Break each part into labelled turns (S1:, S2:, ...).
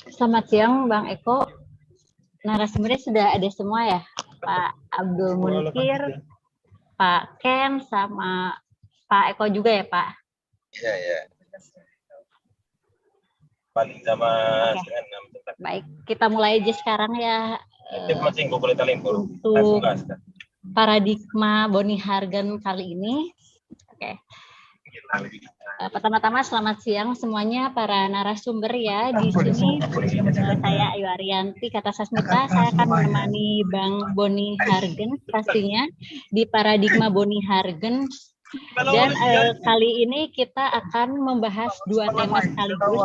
S1: Selamat siang, Bang Eko. Narasumbernya sudah ada semua ya, Pak Abdul Munkir, Pak Ken, sama Pak Eko juga ya, Pak?
S2: Iya, ya.
S3: Paling sama
S1: Baik, kita mulai aja sekarang ya. Untuk paradigma Boni Hargen kali ini. Oke. Pertama-tama selamat siang semuanya para narasumber ya. Di sini saya Ayu Arianti Kata Sasmita. Saya akan menemani Bang Boni Hargen pastinya di paradigma Boni Hargen. Dan kali ini kita akan membahas dua tema sekaligus.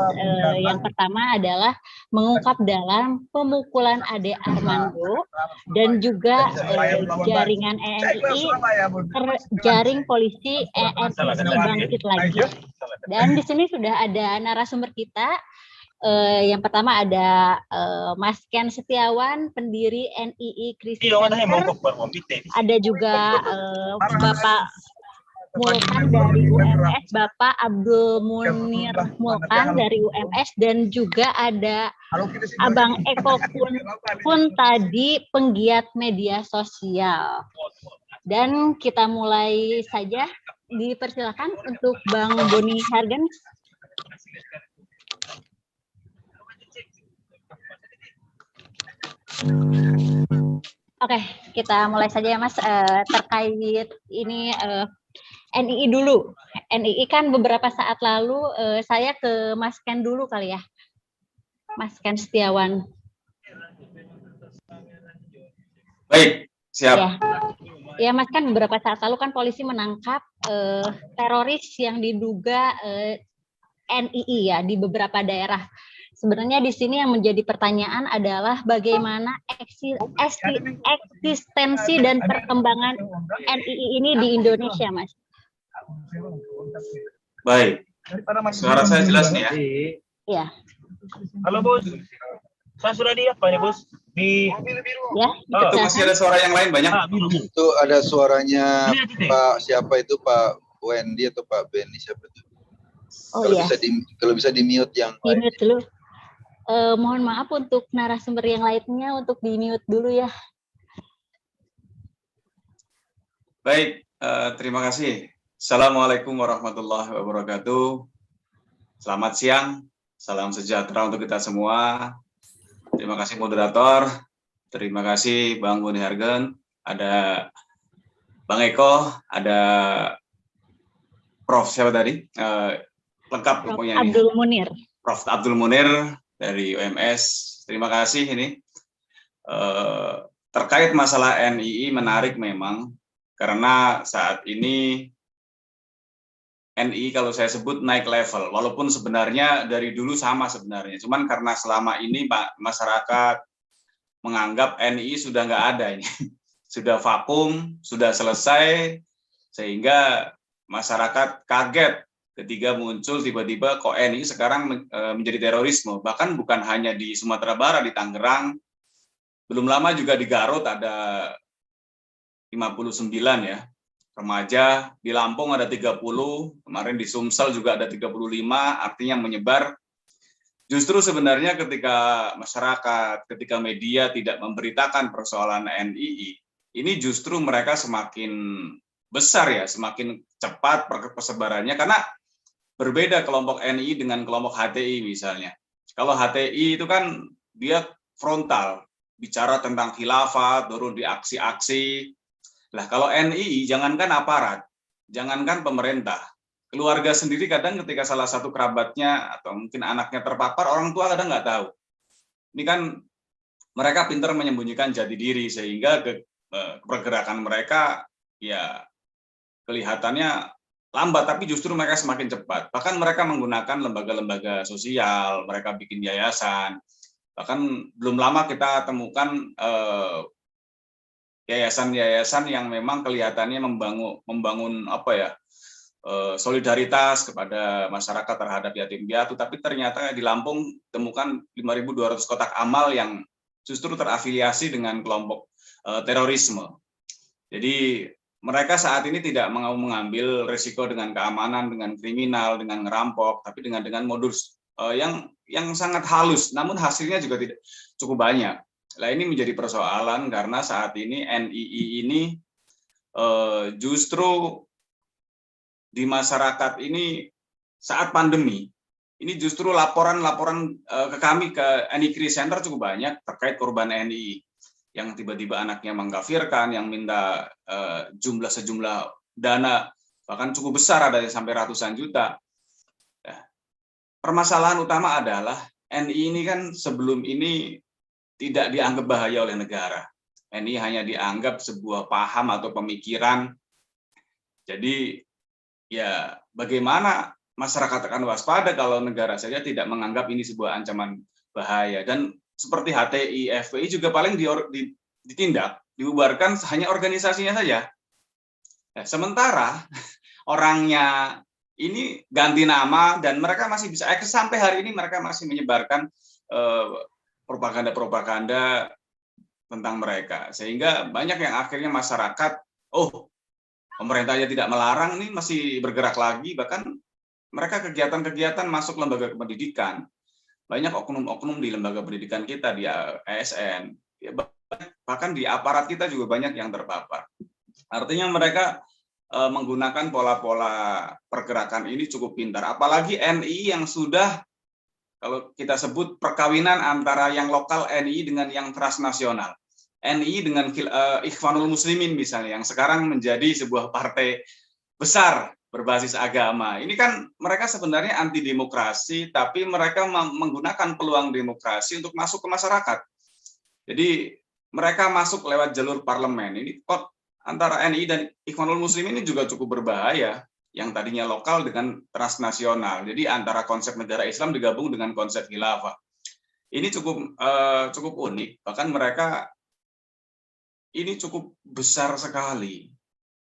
S1: Yang pertama adalah mengungkap dalam pemukulan Ade Armando dan juga jaringan ENII terjaring polisi ENII bangkit lagi. Dan di sini sudah ada narasumber kita. Yang pertama ada Mas Ken Setiawan, pendiri NII Krisis Center. Ada juga Bapak Mulkan dari UMS, Bapak Abdul Munir Mulkan dari UMS, dan juga ada Abang Eko pun tadi penggiat media sosial. Dan kita mulai saja, dipersilakan untuk Bang Boni Hargen. Oke, kita mulai saja ya Mas, terkait ini NII dulu. NII kan beberapa saat lalu saya ke Mas Ken dulu kali ya. Mas Ken Setiawan.
S2: Baik, siap.
S1: Ya Mas, kan beberapa saat lalu kan polisi menangkap teroris yang diduga NII ya di beberapa daerah. Sebenarnya di sini yang menjadi pertanyaan adalah bagaimana eksistensi dan perkembangan NII ini di Indonesia, Mas.
S2: Baik. Suara saya jelas nih ya?
S1: Iya.
S3: Halo Bos. Saya sudah di apa ya Bos? Di
S1: ya.
S2: Itu masih ada suara yang lain banyak.
S4: Itu ada suaranya Pak siapa itu, Pak Wendy atau Pak Benny siapa itu?
S1: Oh
S4: kalau
S1: iya.
S4: Kalau bisa di mute yang
S1: di mute dulu. Mohon maaf untuk narasumber yang lainnya untuk di mute dulu ya.
S2: Baik, terima kasih. Assalamualaikum warahmatullahi wabarakatuh. Selamat siang, salam sejahtera untuk kita semua. Terima kasih moderator, terima kasih Bang Boni Hargen, ada Bang Eko, ada Prof siapa tadi? Lengkap pokoknya ini.
S1: Abdul Munir.
S2: Prof Abdul Munir dari UMS. Terima kasih ini. Terkait masalah NII menarik memang, karena saat ini NII kalau saya sebut naik level, walaupun sebenarnya dari dulu sama sebenarnya. Cuman karena selama ini Pak masyarakat menganggap NII sudah nggak ada ini, sudah vakum, sudah selesai, sehingga masyarakat kaget ketika muncul tiba-tiba kok NII sekarang menjadi terorisme. Bahkan bukan hanya di Sumatera Barat, di Tangerang, belum lama juga di Garut ada 59 ya. Remaja, di Lampung ada 30, kemarin di Sumsel juga ada 35, artinya menyebar. Justru sebenarnya ketika masyarakat, ketika media tidak memberitakan persoalan NII, ini justru mereka semakin besar ya, semakin cepat persebarannya, karena berbeda kelompok NII dengan kelompok HTI misalnya. Kalau HTI itu kan dia frontal, bicara tentang khilafah, turun di aksi-aksi. Lah kalau NII jangankan aparat, jangankan pemerintah, keluarga sendiri kadang ketika salah satu kerabatnya atau mungkin anaknya terpapar, orang tua kadang nggak tahu. Ini kan mereka pintar menyembunyikan jati diri sehingga pergerakan mereka ya kelihatannya lambat, tapi justru mereka semakin cepat. Bahkan mereka menggunakan lembaga-lembaga sosial, mereka bikin yayasan. Bahkan belum lama kita temukan yayasan-yayasan yang memang kelihatannya membangun apa ya, solidaritas kepada masyarakat terhadap yatim piatu, tapi ternyata di Lampung temukan 5.200 kotak amal yang justru terafiliasi dengan kelompok terorisme. Jadi mereka saat ini tidak mau mengambil risiko dengan keamanan, dengan kriminal, dengan ngerampok, tapi dengan modus yang sangat halus, namun hasilnya juga tidak cukup banyak. Nah, ini menjadi persoalan karena saat ini NII ini justru di masyarakat ini saat pandemi, ini justru laporan-laporan ke kami, ke NII Crisis Center cukup banyak terkait korban NII. Yang tiba-tiba anaknya mengkafirkan, yang minta sejumlah dana bahkan cukup besar, ada sampai ratusan juta. Ya. Permasalahan utama adalah NII ini kan sebelum ini tidak dianggap bahaya oleh negara. NII hanya dianggap sebuah paham atau pemikiran. Jadi ya bagaimana masyarakat akan waspada kalau negara saja tidak menganggap ini sebuah ancaman bahaya. Dan seperti HTI, FPI juga paling ditindak, dibubarkan hanya organisasinya saja. Nah, sementara orangnya ini ganti nama dan mereka masih bisa sampai hari ini mereka masih menyebarkan propaganda-propaganda tentang mereka. Sehingga banyak yang akhirnya masyarakat, pemerintah aja tidak melarang, nih masih bergerak lagi, bahkan mereka kegiatan-kegiatan masuk lembaga pendidikan. Banyak oknum-oknum di lembaga pendidikan kita, di ASN, ya, bahkan di aparat kita juga banyak yang terpapar. Artinya mereka menggunakan pola-pola pergerakan ini cukup pintar. Apalagi NII yang sudah, kalau kita sebut perkawinan antara yang lokal NII dengan yang transnasional. NII dengan Ikhwanul Muslimin misalnya, yang sekarang menjadi sebuah partai besar berbasis agama. Ini kan mereka sebenarnya anti demokrasi, tapi mereka menggunakan peluang demokrasi untuk masuk ke masyarakat. Jadi mereka masuk lewat jalur parlemen. Ini kok antara NII dan Ikhwanul Muslimin ini juga cukup berbahaya, yang tadinya lokal dengan transnasional. Jadi antara konsep negara Islam digabung dengan konsep khilafah. Ini cukup unik. Bahkan mereka ini cukup besar sekali.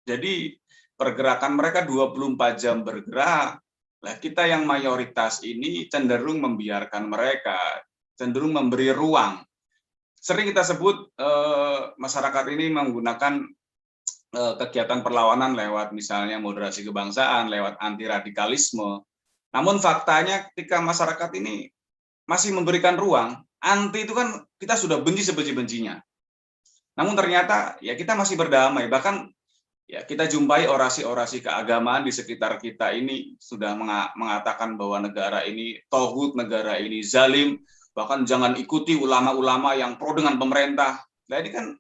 S2: Jadi pergerakan mereka 24 jam bergerak. Nah, kita yang mayoritas ini cenderung membiarkan mereka, cenderung memberi ruang. Sering kita sebut masyarakat ini menggunakan kegiatan perlawanan lewat misalnya moderasi kebangsaan, lewat anti radikalisme. Namun faktanya ketika masyarakat ini masih memberikan ruang, anti itu kan kita sudah benci sebenci-bencinya. Namun ternyata ya kita masih berdamai, bahkan ya kita jumpai orasi-orasi keagamaan di sekitar kita ini sudah mengatakan bahwa negara ini tauhid, negara ini zalim, bahkan jangan ikuti ulama-ulama yang pro dengan pemerintah. Nah, ini kan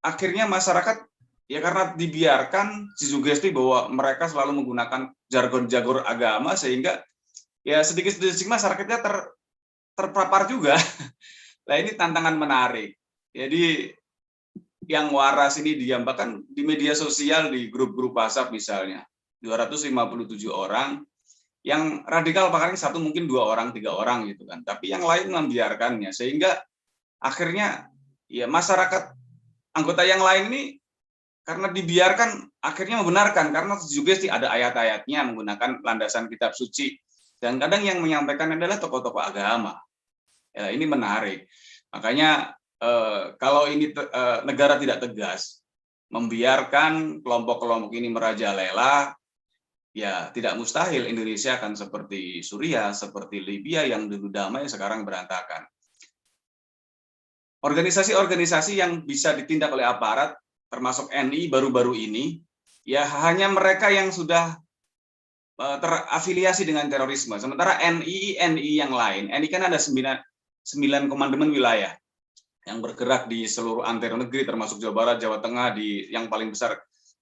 S2: akhirnya masyarakat ya karena dibiarkan disugesti bahwa mereka selalu menggunakan jargon-jargon agama, sehingga ya sedikit-sedikit masyarakatnya terpapar juga. Nah, ini tantangan menarik. Jadi yang waras ini diam, bahkan di media sosial, di grup-grup WhatsApp misalnya 257 orang, yang radikal paling satu mungkin 2 orang 3 orang gitu kan, tapi yang lain membiarkannya, sehingga akhirnya ya masyarakat anggota yang lain ini karena dibiarkan akhirnya membenarkan, karena sugesti ada ayat-ayatnya menggunakan landasan kitab suci, dan kadang yang menyampaikan adalah tokoh-tokoh agama. Ya, ini menarik. Makanya kalau ini negara tidak tegas, membiarkan kelompok-kelompok ini merajalela, ya tidak mustahil Indonesia akan seperti Suriah, seperti Libya yang dulu damai sekarang berantakan. Organisasi-organisasi yang bisa ditindak oleh aparat, termasuk NII baru-baru ini, ya hanya mereka yang sudah terafiliasi dengan terorisme. Sementara NII yang lain, NII kan ada 9 komandemen wilayah yang bergerak di seluruh antero negeri, termasuk Jawa Barat, Jawa Tengah, yang paling besar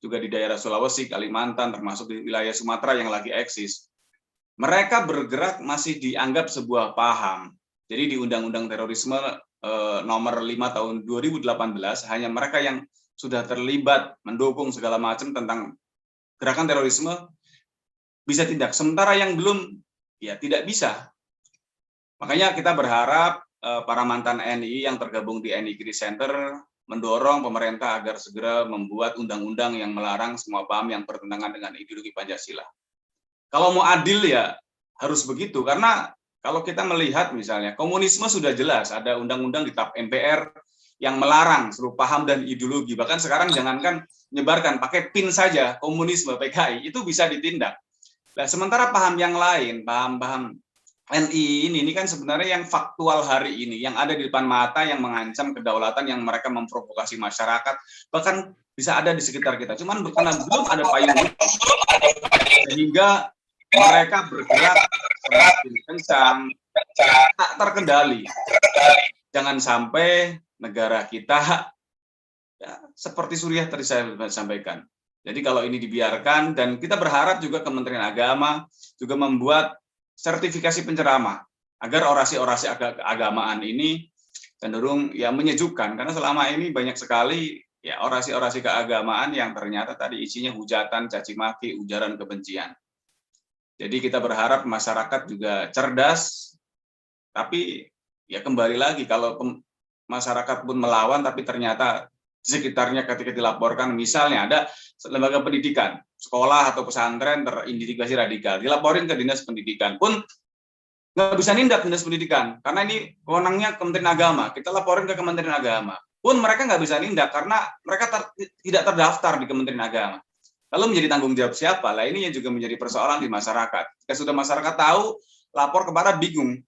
S2: juga di daerah Sulawesi, Kalimantan, termasuk di wilayah Sumatera yang lagi eksis. Mereka bergerak masih dianggap sebuah paham. Jadi di Undang-Undang Terorisme nomor 5 tahun 2018, hanya mereka yang sudah terlibat mendukung segala macam tentang gerakan terorisme bisa tindak. Sementara yang belum, ya tidak bisa. Makanya kita berharap para mantan NI yang tergabung di NI Kri Center mendorong pemerintah agar segera membuat undang-undang yang melarang semua paham yang bertentangan dengan ideologi Pancasila. Kalau mau adil ya harus begitu, karena kalau kita melihat misalnya komunisme sudah jelas, ada undang-undang di TAP MPR yang melarang seluruh paham dan ideologi. Bahkan sekarang jangankan menyebarkan, pakai PIN saja komunisme PKI itu bisa ditindak. Nah, sementara paham yang lain, paham-paham NI ini kan sebenarnya yang faktual hari ini, yang ada di depan mata, yang mengancam kedaulatan, yang mereka memprovokasi masyarakat, bahkan bisa ada di sekitar kita. Cuman karena belum ada payung hukum, sehingga mereka bergerak semakin kencang, tak terkendali. Jangan sampai negara kita ya, seperti Suriah tadi saya sampaikan. Jadi kalau ini dibiarkan, dan kita berharap juga Kementerian Agama juga membuat sertifikasi penceramah agar orasi-orasi keagamaan ini cenderung ya menyejukkan, karena selama ini banyak sekali ya orasi-orasi keagamaan yang ternyata tadi isinya hujatan, caci maki, ujaran kebencian. Jadi kita berharap masyarakat juga cerdas, tapi ya kembali lagi kalau masyarakat pun melawan tapi ternyata di sekitarnya ketika dilaporkan, misalnya ada lembaga pendidikan, sekolah atau pesantren terindikasi radikal, dilaporin ke dinas pendidikan, pun nggak bisa nindak dinas pendidikan, karena ini wewenangnya Kementerian Agama, kita laporin ke Kementerian Agama, pun mereka nggak bisa nindak karena mereka tidak terdaftar di Kementerian Agama. Lalu menjadi tanggung jawab siapa? Lah ini yang juga menjadi persoalan di masyarakat. Jika sudah masyarakat tahu, lapor kepada bingung,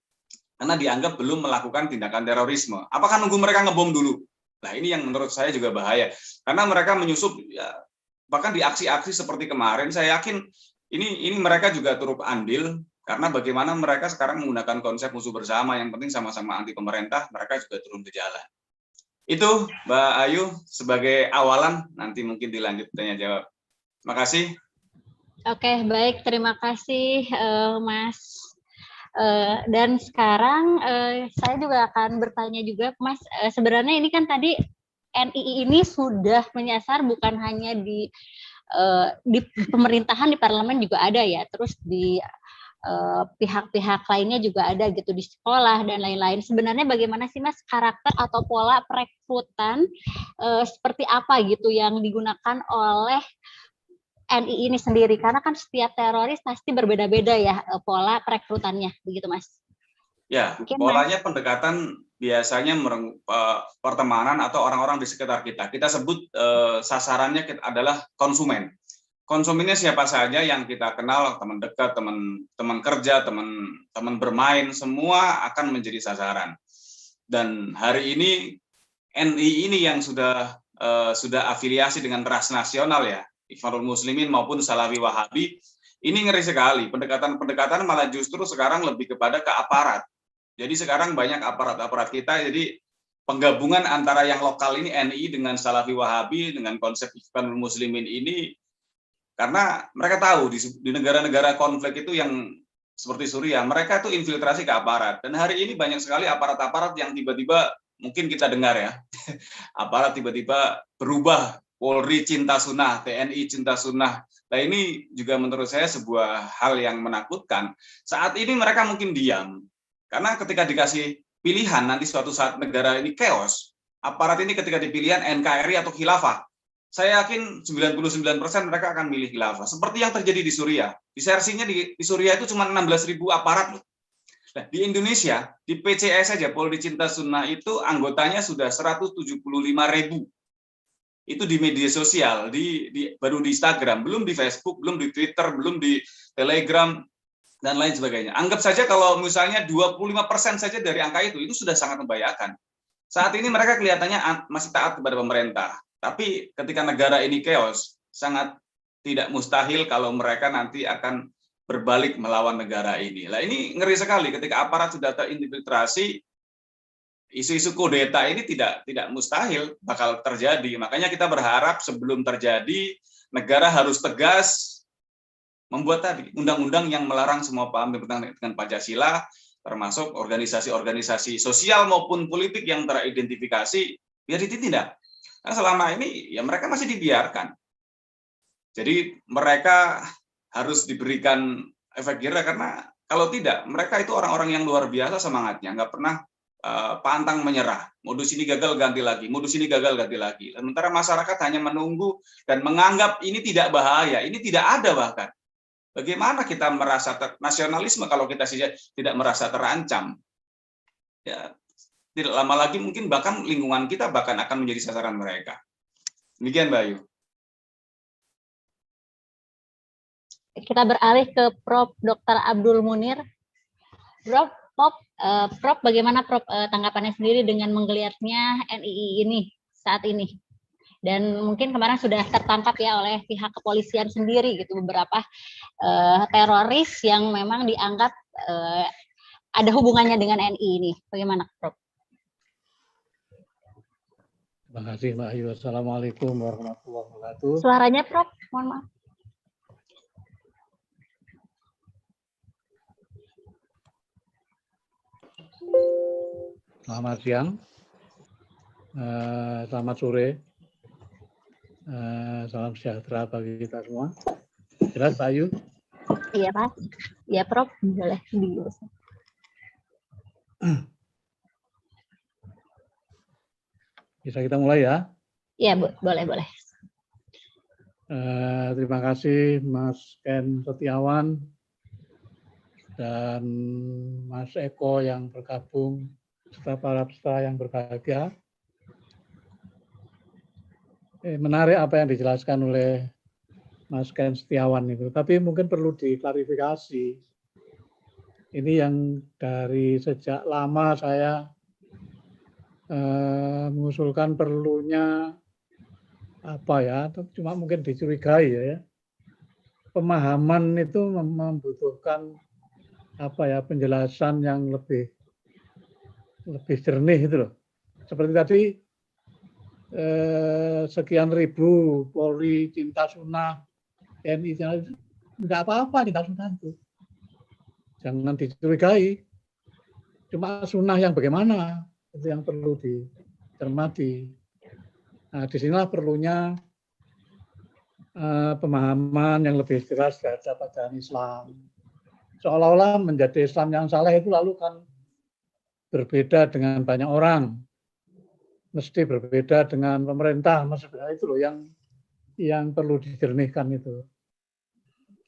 S2: karena dianggap belum melakukan tindakan terorisme. Apakah nunggu mereka ngebom dulu? Nah ini yang menurut saya juga bahaya, karena mereka menyusup ya, bahkan di aksi-aksi seperti kemarin, saya yakin ini mereka juga turut andil, karena bagaimana mereka sekarang menggunakan konsep musuh bersama, yang penting sama-sama anti pemerintah, mereka juga turun ke jalan. Itu Mbak Ayu sebagai awalan, nanti mungkin dilanjut tanya jawab. Terima kasih.
S1: Oke, baik, terima kasih Mas. Dan sekarang saya juga akan bertanya juga, Mas, sebenarnya ini kan tadi NII ini sudah menyasar bukan hanya di pemerintahan, di parlemen juga ada ya, terus di pihak-pihak lainnya juga ada gitu, di sekolah dan lain-lain. Sebenarnya bagaimana sih Mas karakter atau pola perekrutan seperti apa gitu yang digunakan oleh NI ini sendiri, karena kan setiap teroris pasti berbeda-beda ya pola perekrutannya, begitu Mas?
S2: Ya, mungkin polanya Mas, pendekatan biasanya pertemanan atau orang-orang di sekitar kita. Kita sebut sasarannya adalah konsumen. Konsumennya siapa saja yang kita kenal, teman dekat, teman kerja, teman bermain, semua akan menjadi sasaran. Dan hari ini NI ini yang sudah afiliasi dengan ras nasional ya, Ikhwanul Muslimin maupun Salafi Wahabi, ini ngeri sekali. Pendekatan malah justru sekarang lebih kepada ke aparat. Jadi sekarang banyak aparat-aparat kita, jadi penggabungan antara yang lokal ini NI dengan Salafi Wahabi dengan konsep Ikhwanul Muslimin ini, karena mereka tahu di negara-negara konflik itu yang seperti Suriah, mereka itu infiltrasi ke aparat. Dan hari ini banyak sekali aparat-aparat yang tiba-tiba, mungkin kita dengar ya, aparat tiba-tiba berubah, Polri cinta sunnah, TNI cinta sunnah. Nah ini juga menurut saya sebuah hal yang menakutkan. Saat ini mereka mungkin diam, karena ketika dikasih pilihan nanti suatu saat negara ini chaos, aparat ini ketika dipilihan NKRI atau khilafah, saya yakin 99% mereka akan milih khilafah. Seperti yang terjadi di Suriah. Disersinya di Suriah itu cuma 16.000 aparat loh. Nah, di Indonesia, di PCS saja, Polri Cinta Sunnah itu anggotanya sudah 175.000. Itu di media sosial, baru di Instagram, belum di Facebook, belum di Twitter, belum di Telegram, dan lain sebagainya. Anggap saja kalau misalnya 25% saja dari angka itu sudah sangat membahayakan. Saat ini mereka kelihatannya masih taat kepada pemerintah, tapi ketika negara ini chaos, sangat tidak mustahil kalau mereka nanti akan berbalik melawan negara ini. Nah ini ngeri sekali ketika aparat sudah terinfiltrasi. Isu-isu kudeta ini tidak mustahil bakal terjadi. Makanya kita berharap sebelum terjadi negara harus tegas membuat tadi undang-undang yang melarang semua paham bertentangan dengan Pancasila, termasuk organisasi-organisasi sosial maupun politik yang teridentifikasi, biar ditindak. Karena selama ini ya mereka masih dibiarkan. Jadi mereka harus diberikan efek jera, karena kalau tidak, mereka itu orang-orang yang luar biasa semangatnya, nggak pernah pantang menyerah. Modus ini gagal ganti lagi, modus ini gagal ganti lagi. Sementara masyarakat hanya menunggu dan menganggap ini tidak bahaya, ini tidak ada bahkan. Bagaimana kita merasa nasionalisme kalau kita tidak merasa terancam? Ya, tidak lama lagi mungkin bahkan lingkungan kita bahkan akan menjadi sasaran mereka. Demikian, Mbak Ayu.
S1: Kita beralih ke Prof. Dr. Abdul Munir. Prof, bagaimana Prof tanggapannya sendiri dengan menggeliatnya NII ini saat ini? Dan mungkin kemarin sudah tertangkap ya oleh pihak kepolisian sendiri gitu beberapa teroris yang memang dianggap ada hubungannya dengan NII ini. Bagaimana, Prof?
S5: Terima kasih, Mbak Ayu. Assalamualaikum warahmatullahi wabarakatuh.
S1: Suaranya, Prof, mohon maaf.
S5: Selamat siang, selamat sore, salam sejahtera bagi kita semua. Jelas, Pak Ayu?
S1: Iya, Pak. Iya, Prof. Boleh diurus.
S5: Bisa kita mulai ya?
S1: Iya, boleh.
S5: Terima kasih Mas Ken Setiawan dan Mas Eko yang bergabung, serta para peserta yang berbahagia. Menarik apa yang dijelaskan oleh Mas Ken Setiawan itu, tapi mungkin perlu diklarifikasi. Ini yang dari sejak lama saya mengusulkan perlunya apa ya, cuma mungkin dicurigai ya. Pemahaman itu membutuhkan apa ya, penjelasan yang lebih jernih itu loh. Seperti tadi sekian ribu Polri cinta sunnah, TNI nggak apa-apa cinta sunnah itu, jangan dicurigai. Cuma sunnah yang bagaimana itu yang perlu dicermati. Nah, disinilah perlunya pemahaman yang lebih jelas terhadap ajaran Islam. Seolah-olah menjadi Islam yang salah itu lalu kan berbeda dengan banyak orang, mesti berbeda dengan pemerintah, itu loh yang perlu dijernihkan itu.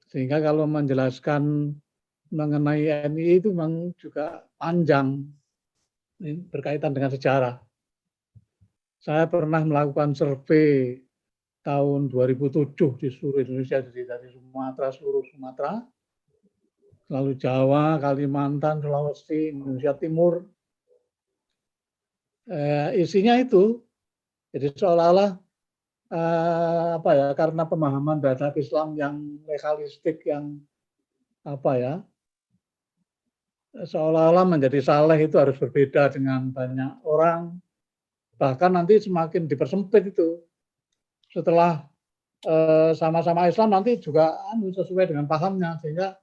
S5: Sehingga kalau menjelaskan mengenai NII itu memang juga panjang, ini berkaitan dengan sejarah. Saya pernah melakukan survei tahun 2007 di seluruh Indonesia, jadi dari Sumatera, seluruh Sumatera, lalu Jawa, Kalimantan, Sulawesi, Indonesia Timur. Isinya itu, jadi seolah-olah apa ya, karena pemahaman terhadap Islam yang legalistik, yang apa ya, seolah-olah menjadi saleh itu harus berbeda dengan banyak orang, bahkan nanti semakin dipersempit itu. Setelah sama-sama Islam nanti juga sesuai dengan pahamnya, sehingga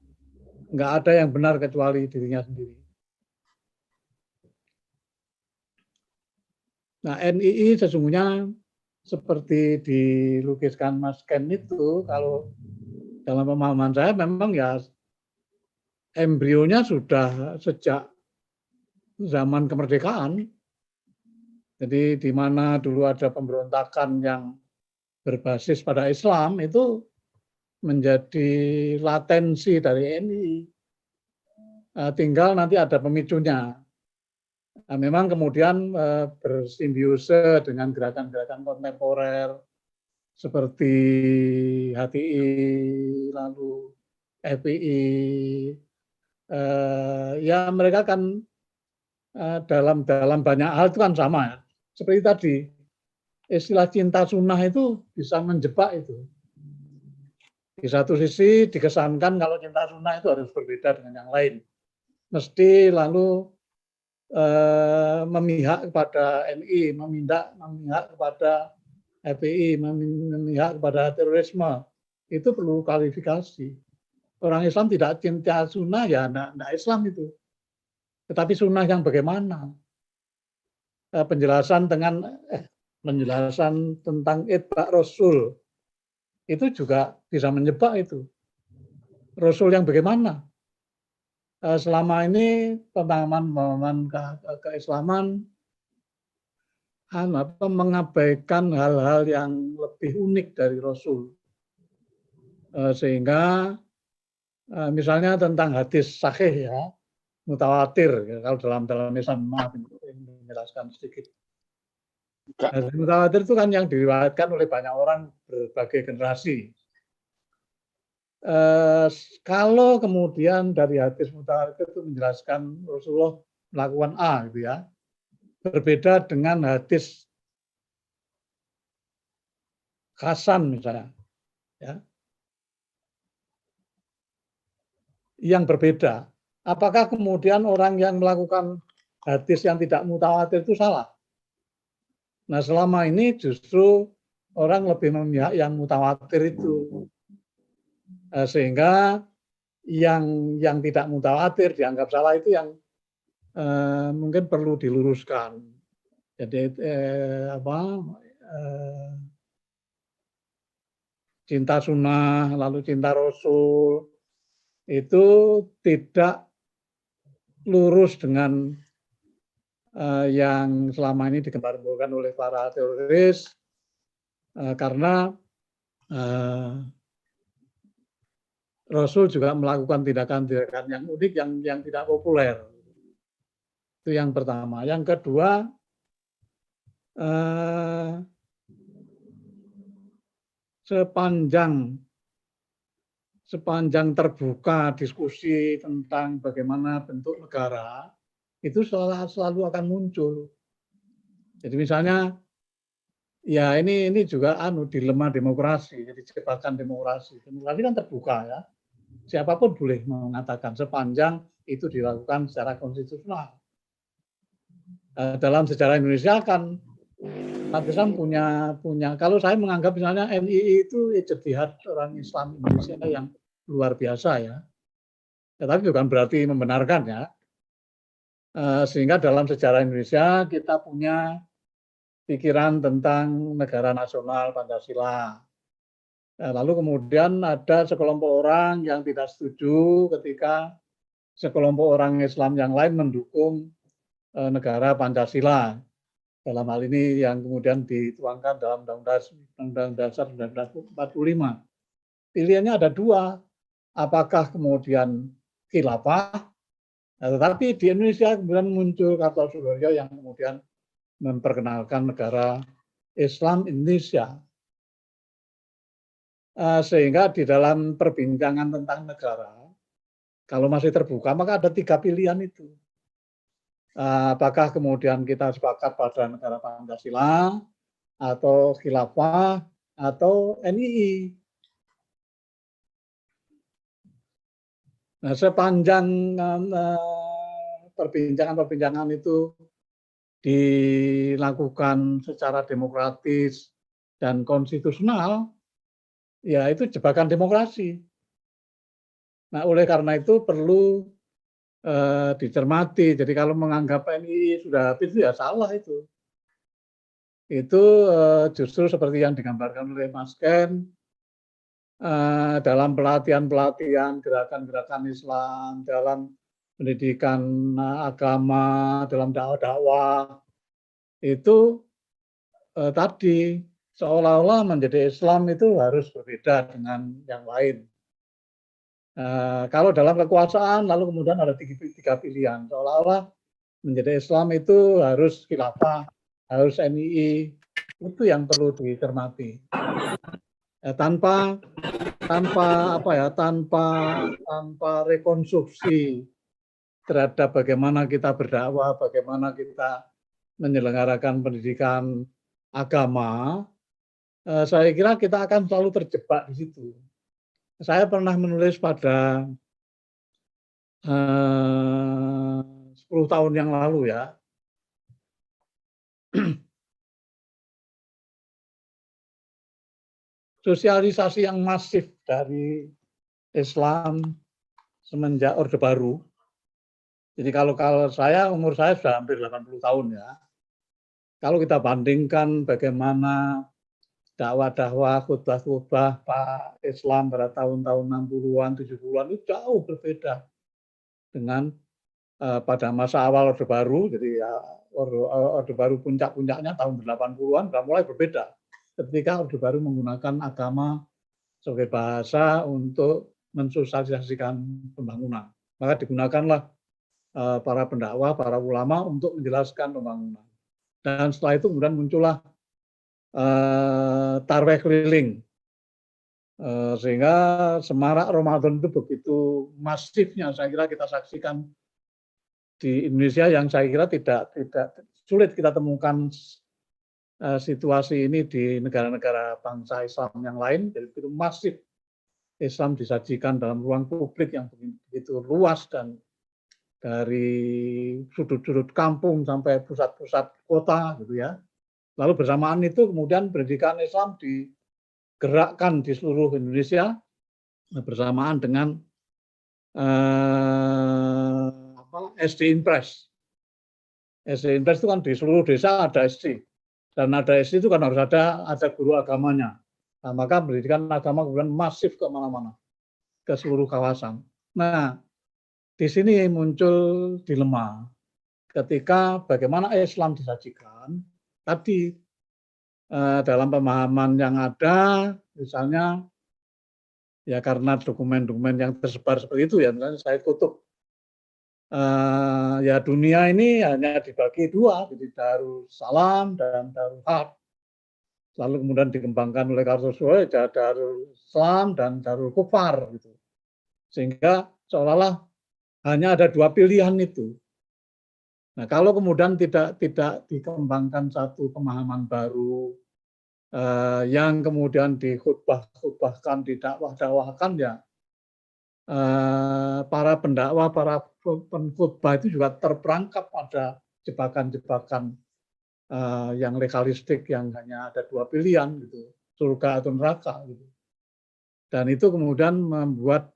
S5: nggak ada yang benar kecuali dirinya sendiri. Nah, NII sesungguhnya seperti dilukiskan Mas Ken itu, kalau dalam pemahaman saya memang ya embrionya sudah sejak zaman kemerdekaan. Jadi di mana dulu ada pemberontakan yang berbasis pada Islam, itu menjadi latensi dari NII. Tinggal nanti ada pemicunya. Nah, memang kemudian bersimbiose dengan gerakan-gerakan kontemporer seperti HTI, lalu FPI. Ya mereka kan dalam banyak hal itu kan sama ya. Seperti tadi, istilah cinta sunnah itu bisa menjebak itu. Di satu sisi dikesankan kalau cinta sunnah itu harus berbeda dengan yang lain. Mesti lalu memihak kepada NI, memihak kepada FPI memihak kepada terorisme, itu perlu klarifikasi. Orang Islam tidak cinta sunnah, ya enggak Islam itu. Tetapi sunnah yang bagaimana? Penjelasan tentang itba Rasul itu juga bisa menjebak itu. Rasul yang bagaimana? Selama ini pemahaman keislaman mengabaikan hal-hal yang lebih unik dari Rasul. Sehingga misalnya tentang hadis sahih ya, mutawatir ya, kalau dalam Islam, maaf menjelaskan sedikit. Hadis mutawatir itu kan yang diriwayatkan oleh banyak orang berbagai generasi. Kalau kemudian dari hadis mutawatir itu menjelaskan Rasulullah melakukan A gitu ya, berbeda dengan hadis Hasan misalnya, ya, yang berbeda. Apakah kemudian orang yang melakukan hadis yang tidak mutawatir itu salah? Nah, selama ini justru orang lebih memihak yang mutawatir itu, sehingga yang tidak mutawatir dianggap salah itu yang mungkin perlu diluruskan. Jadi cinta sunnah, lalu cinta Rasul, itu tidak lurus dengan yang selama ini digembar-gemborkan oleh para teroris, karena Rasul juga melakukan tindakan-tindakan yang unik, yang tidak populer. Itu yang pertama. Yang kedua, sepanjang terbuka diskusi tentang bagaimana bentuk negara, itu selalu akan muncul. Jadi misalnya, ya ini juga dilema demokrasi, jadi jebakan demokrasi. Demokrasi kan terbuka ya, siapapun boleh mengatakan sepanjang itu dilakukan secara konstitusional. Dalam sejarah Indonesia kan Islam punya kalau saya menganggap misalnya NII itu ijtihad orang Islam Indonesia yang luar biasa ya. Tetapi bukan berarti membenarkan ya. Sehingga dalam sejarah Indonesia kita punya pikiran tentang negara nasional Pancasila. Lalu kemudian ada sekelompok orang yang tidak setuju ketika sekelompok orang Islam yang lain mendukung negara Pancasila. Dalam hal ini yang kemudian dituangkan dalam Undang-Undang Dasar 1945. Pilihannya ada dua, apakah kemudian khilafah, tetapi di Indonesia kemudian muncul Kartosuwiryo yang kemudian memperkenalkan negara Islam Indonesia. Sehingga di dalam perbincangan tentang negara, kalau masih terbuka, maka ada tiga pilihan itu. Apakah kemudian kita sepakat pada negara Pancasila, atau khilafah, atau NII. Nah, sepanjang perbincangan itu dilakukan secara demokratis dan konstitusional, ya itu jebakan demokrasi. Nah, oleh karena itu perlu dicermati. Jadi kalau menganggap NII sudah habis itu ya salah itu. Itu justru seperti yang digambarkan oleh Mas Ken, dalam pelatihan-pelatihan gerakan-gerakan Islam, dalam pendidikan agama, dalam dakwah-dakwah, itu tadi seolah-olah menjadi Islam itu harus berbeda dengan yang lain. Kalau dalam kekuasaan lalu kemudian ada tiga pilihan, seolah-olah menjadi Islam itu harus khilafah, harus NII, itu yang perlu dicermati. Tanpa rekonstruksi terhadap bagaimana kita berdakwah, bagaimana kita menyelenggarakan pendidikan agama, saya kira kita akan selalu terjebak di situ. Saya pernah menulis pada 10 tahun yang lalu ya, sosialisasi yang masif dari Islam semenjak Orde Baru. Jadi kalau umur saya sudah hampir 80 tahun ya. Kalau kita bandingkan bagaimana dakwah-dakwah, khutbah-khutbah Pak Islam pada tahun-tahun 60-an, 70-an itu jauh berbeda dengan pada masa awal Orde Baru. Jadi ya, Orde Baru puncak-puncaknya tahun 80-an sudah mulai berbeda. Ketika Orde Baru menggunakan agama sebagai bahasa untuk mensosialisasikan pembangunan. Maka digunakanlah para pendakwah, para ulama untuk menjelaskan pembangunan. Dan setelah itu kemudian muncullah tarweh keliling. Sehingga semarak Ramadan itu begitu masifnya saya kira kita saksikan di Indonesia yang saya kira tidak sulit kita temukan situasi ini di negara-negara bangsa Islam yang lain. Jadi begitu masif Islam disajikan dalam ruang publik yang begitu luas dan dari sudut-sudut kampung sampai pusat-pusat kota gitu ya. Lalu bersamaan itu kemudian pendidikan Islam digerakkan di seluruh Indonesia bersamaan dengan SD Impres. SD Impres itu kan di seluruh desa ada SD. Dan ada SD itu kan harus ada guru agamanya. Nah, maka pendidikan agama kemudian masif ke mana-mana, ke seluruh kawasan. Nah, di sini muncul dilema. Ketika bagaimana Islam disajikan, tadi dalam pemahaman yang ada, misalnya ya karena dokumen-dokumen yang tersebar seperti itu ya, misalnya saya kutub. Ya dunia ini hanya dibagi dua, jadi Darussalam dan Darul Harb. Lalu kemudian dikembangkan oleh Kartosuwiryo, Darul Islam dan Darul Kufar gitu. Sehingga seolah-olah hanya ada dua pilihan itu. Nah, kalau kemudian tidak dikembangkan satu pemahaman baru yang kemudian dikhutbahkan, didakwah-dakwahkan ya para pendakwah, para pengkhutbah itu juga terperangkap pada jebakan-jebakan yang legalistik yang hanya ada dua pilihan gitu, surga atau neraka gitu. Dan itu kemudian membuat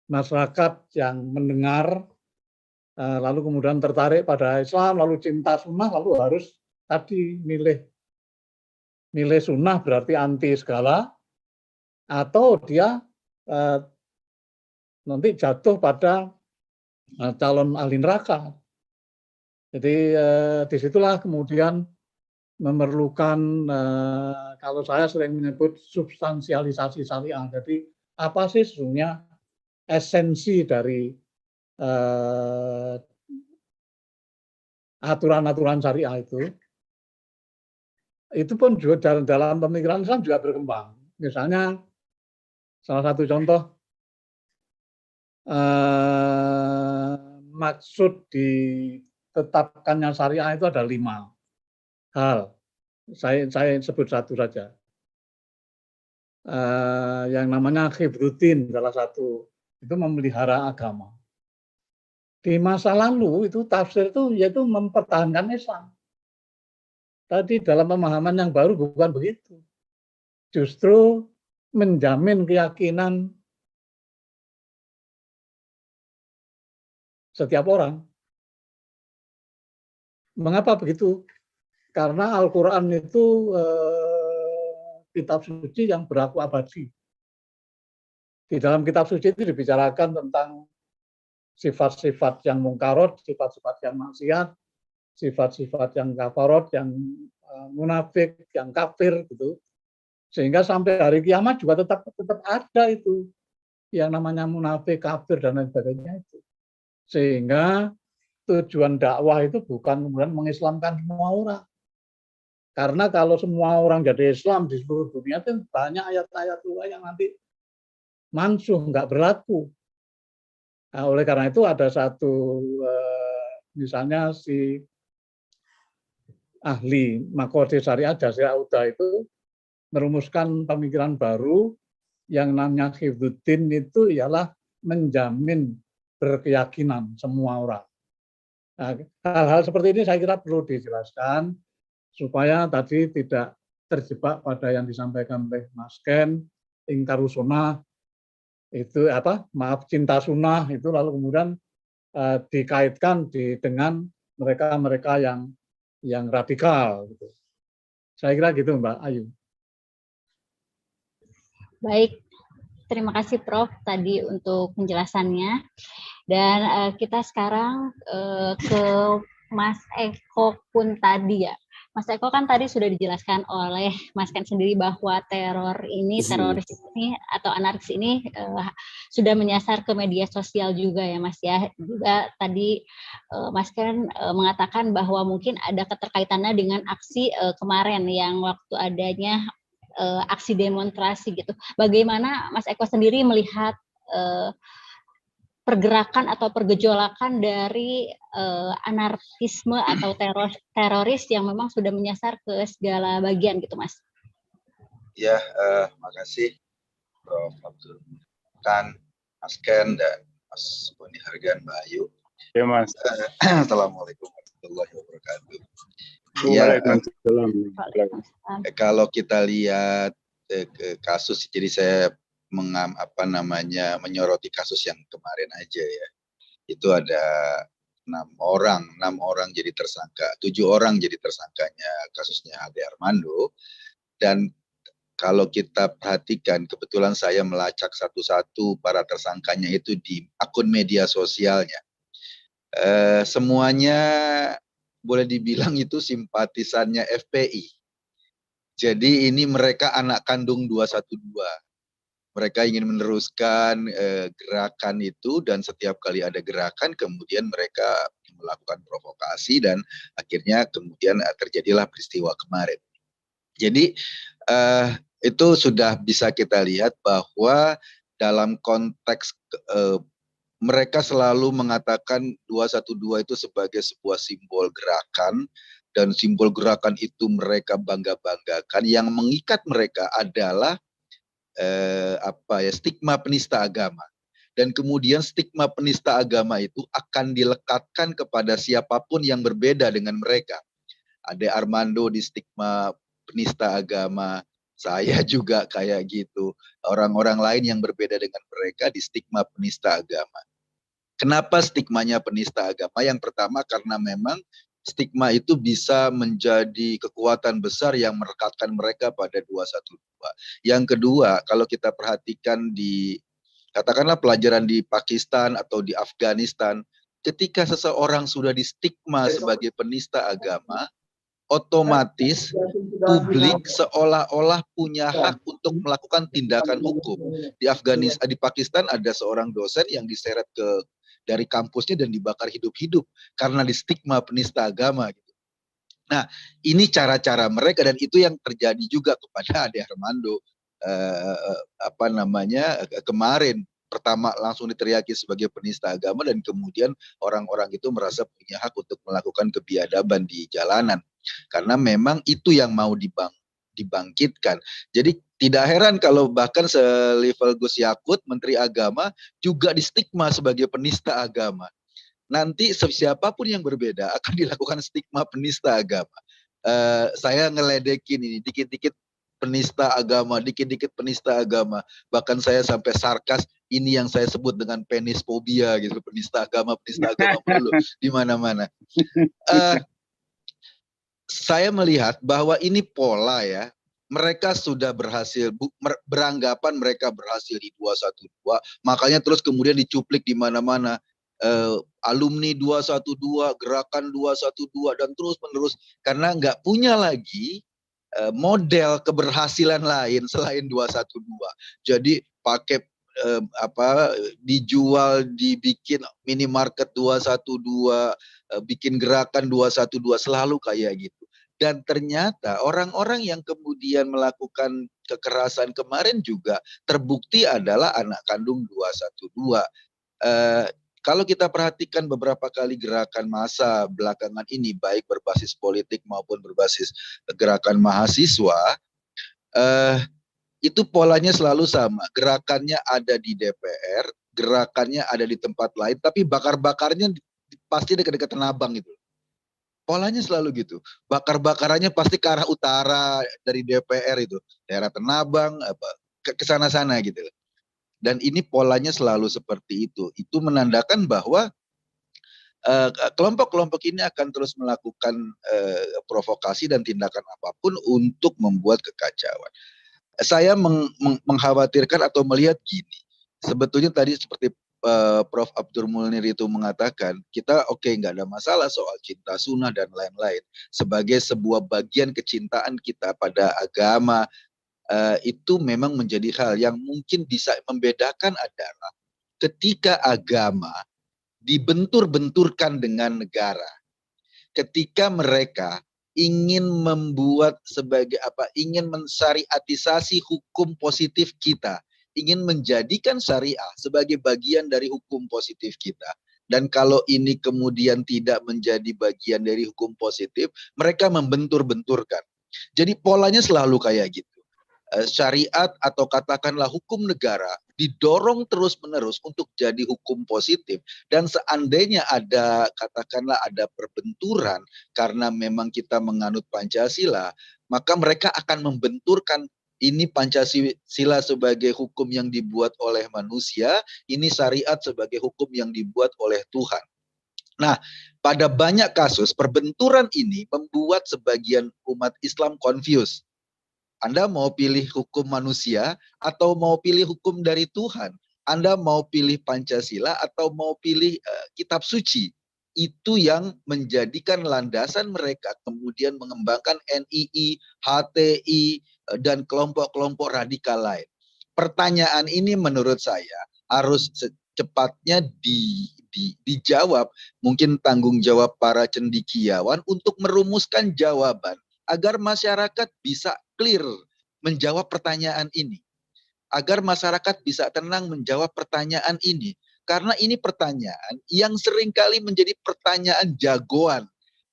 S5: masyarakat yang mendengar lalu kemudian tertarik pada Islam, lalu cinta sunnah, lalu harus tadi milih sunnah berarti anti segala, atau dia nanti jatuh pada calon ahli neraka. Jadi disitulah kemudian memerlukan, kalau saya sering menyebut substansialisasi syariah. Jadi apa sih sesungguhnya esensi dari aturan-aturan syariah itu pun juga dalam pemikiran Islam juga berkembang. Misalnya salah satu contoh maksud ditetapkannya syariah itu ada 5 hal. Saya sebut satu saja. Yang namanya khibruddin salah satu, itu memelihara agama. Di masa lalu itu tafsir itu yaitu mempertahankan Islam. Tadi dalam pemahaman yang baru bukan begitu. Justru menjamin keyakinan setiap orang. Mengapa begitu? Karena Al-Quran itu kitab suci yang berlaku abadi. Di dalam kitab suci itu dibicarakan tentang sifat-sifat yang mungkarot, sifat-sifat yang maksiat, sifat-sifat yang kafarot, yang munafik, yang kafir gitu. Sehingga sampai hari kiamat juga tetap ada itu yang namanya munafik, kafir dan lain sebagainya itu. Sehingga tujuan dakwah itu bukan kemudian mengislamkan semua orang. Karena kalau semua orang jadi Islam di seluruh dunia itu banyak ayat-ayat tua yang nanti mansuh, nggak berlaku. Nah, oleh karena itu ada satu, misalnya si ahli Makodir Syariah Jasir Auda itu merumuskan pemikiran baru yang namanya khibruddin itu ialah menjamin berkeyakinan semua orang. Nah, hal-hal seperti ini saya kira perlu dijelaskan supaya tadi tidak terjebak pada yang disampaikan oleh Mas Ken, ingkar sunnah itu cinta sunnah itu lalu kemudian dikaitkan dengan mereka yang radikal gitu. Saya kira gitu Mbak Ayu.
S1: Baik, terima kasih Prof tadi untuk penjelasannya. Dan kita sekarang ke Mas Eko pun tadi ya. Mas Eko kan tadi sudah dijelaskan oleh Mas Ken sendiri bahwa teroris ini atau anarkis ini sudah menyasar ke media sosial juga ya Mas ya. Juga tadi Mas Ken mengatakan bahwa mungkin ada keterkaitannya dengan aksi kemarin yang waktu adanya aksi demonstrasi gitu. Bagaimana Mas Eko sendiri melihat pergerakan atau pergejolakan dari anarkisme atau teroris yang memang sudah menyasar ke segala bagian gitu, Mas?
S4: Ya, makasih Prof. Abdul Kan, Mas Ken, dan Mas Boni Hargan, Mbak Ayu.
S3: Ya, Mas.
S4: Assalamualaikum warahmatullahi wabarakatuh.
S3: Waalaikumsalam.
S4: Kalau kita lihat ke kasus, jadi saya menyoroti kasus yang kemarin aja ya. Itu ada 6 orang jadi tersangka, 7 orang jadi tersangkanya kasusnya Ade Armando. Dan kalau kita perhatikan, kebetulan saya melacak satu-satu para tersangkanya itu di akun media sosialnya. Semuanya boleh dibilang itu simpatisannya FPI. Jadi ini mereka anak kandung 212. Mereka ingin meneruskan gerakan itu, dan setiap kali ada gerakan kemudian mereka melakukan provokasi, dan akhirnya kemudian terjadilah peristiwa kemarin. Jadi itu sudah bisa kita lihat bahwa dalam konteks mereka selalu mengatakan 212 itu sebagai sebuah simbol gerakan, dan simbol gerakan itu mereka bangga-banggakan. Yang mengikat mereka adalah stigma penista agama. Dan kemudian stigma penista agama itu akan dilekatkan kepada siapapun yang berbeda dengan mereka. Ade Armando di stigma penista agama, saya juga kayak gitu. Orang-orang lain yang berbeda dengan mereka di stigma penista agama. Kenapa stigmanya penista agama? Yang pertama karena memang stigma itu bisa menjadi kekuatan besar yang merekatkan mereka pada 212. Yang kedua, kalau kita perhatikan di katakanlah pelajaran di Pakistan atau di Afghanistan, ketika seseorang sudah di stigma sebagai penista agama, otomatis publik seolah-olah punya hak untuk melakukan tindakan hukum. Di Afghanistan, di Pakistan ada seorang dosen yang diseret dari kampusnya dan dibakar hidup-hidup karena di stigma penista agama gitu. Nah, ini cara-cara mereka, dan itu yang terjadi juga kepada Ade Armando kemarin. Pertama langsung diteriaki sebagai penista agama, dan kemudian orang-orang itu merasa punya hak untuk melakukan kebiadaban di jalanan. Karena memang itu yang mau dibangkitkan. Jadi tidak heran kalau bahkan selevel Gus Yakut, Menteri Agama, juga di stigma sebagai penista agama. Nanti siapapun yang berbeda akan dilakukan stigma penista agama. Saya ngeledekin ini, dikit-dikit penista agama, dikit-dikit penista agama. Bahkan saya sampai sarkas, ini yang saya sebut dengan penisfobia gitu, penista agama dulu di mana-mana. Saya melihat bahwa ini pola ya. Mereka sudah berhasil, beranggapan mereka berhasil di 212, makanya terus kemudian dicuplik di mana-mana. Alumni 212, gerakan 212, dan terus menerus, karena nggak punya lagi model keberhasilan lain selain 212. Jadi pakai dijual, dibikin minimarket 212, bikin gerakan 212, selalu kayak gitu. Dan ternyata orang-orang yang kemudian melakukan kekerasan kemarin juga terbukti adalah anak kandung 212. Kalau kita perhatikan beberapa kali gerakan massa belakangan ini, baik berbasis politik maupun berbasis gerakan mahasiswa, itu polanya selalu sama. Gerakannya ada di DPR, gerakannya ada di tempat lain, tapi bakar-bakarnya pasti dekat-dekat Tanah Abang gitu. Polanya selalu gitu. Bakar-bakarannya pasti ke arah utara dari DPR itu. Daerah Tanah Abang, ke sana-sana gitu. Dan ini polanya selalu seperti itu. Itu menandakan bahwa kelompok-kelompok ini akan terus melakukan provokasi dan tindakan apapun untuk membuat kekacauan. Saya mengkhawatirkan atau melihat gini, sebetulnya tadi seperti Prof. Abdur Munir itu mengatakan, kita nggak ada masalah soal cinta sunnah dan lain-lain. Sebagai sebuah bagian kecintaan kita pada agama, itu memang menjadi hal yang mungkin bisa membedakan adalah ketika agama dibentur-benturkan dengan negara. Ketika mereka ingin membuat ingin mensyariatisasi hukum positif kita, ingin menjadikan syariah sebagai bagian dari hukum positif kita. Dan kalau ini kemudian tidak menjadi bagian dari hukum positif, mereka membentur-benturkan. Jadi polanya selalu kayak gitu. Syariat atau katakanlah hukum negara didorong terus-menerus untuk jadi hukum positif, dan seandainya katakanlah ada perbenturan karena memang kita menganut Pancasila, maka mereka akan membenturkan ini Pancasila sebagai hukum yang dibuat oleh manusia, ini syariat sebagai hukum yang dibuat oleh Tuhan. Nah, pada banyak kasus perbenturan ini membuat sebagian umat Islam confused. Anda mau pilih hukum manusia atau mau pilih hukum dari Tuhan? Anda mau pilih Pancasila atau mau pilih kitab suci? Itu yang menjadikan landasan mereka kemudian mengembangkan NII, HTI, dan kelompok-kelompok radikal lain. Pertanyaan ini menurut saya harus secepatnya dijawab. Mungkin tanggung jawab para cendekiawan untuk merumuskan jawaban agar masyarakat bisa clear menjawab pertanyaan ini. Agar masyarakat bisa tenang menjawab pertanyaan ini. Karena ini pertanyaan yang seringkali menjadi pertanyaan jagoan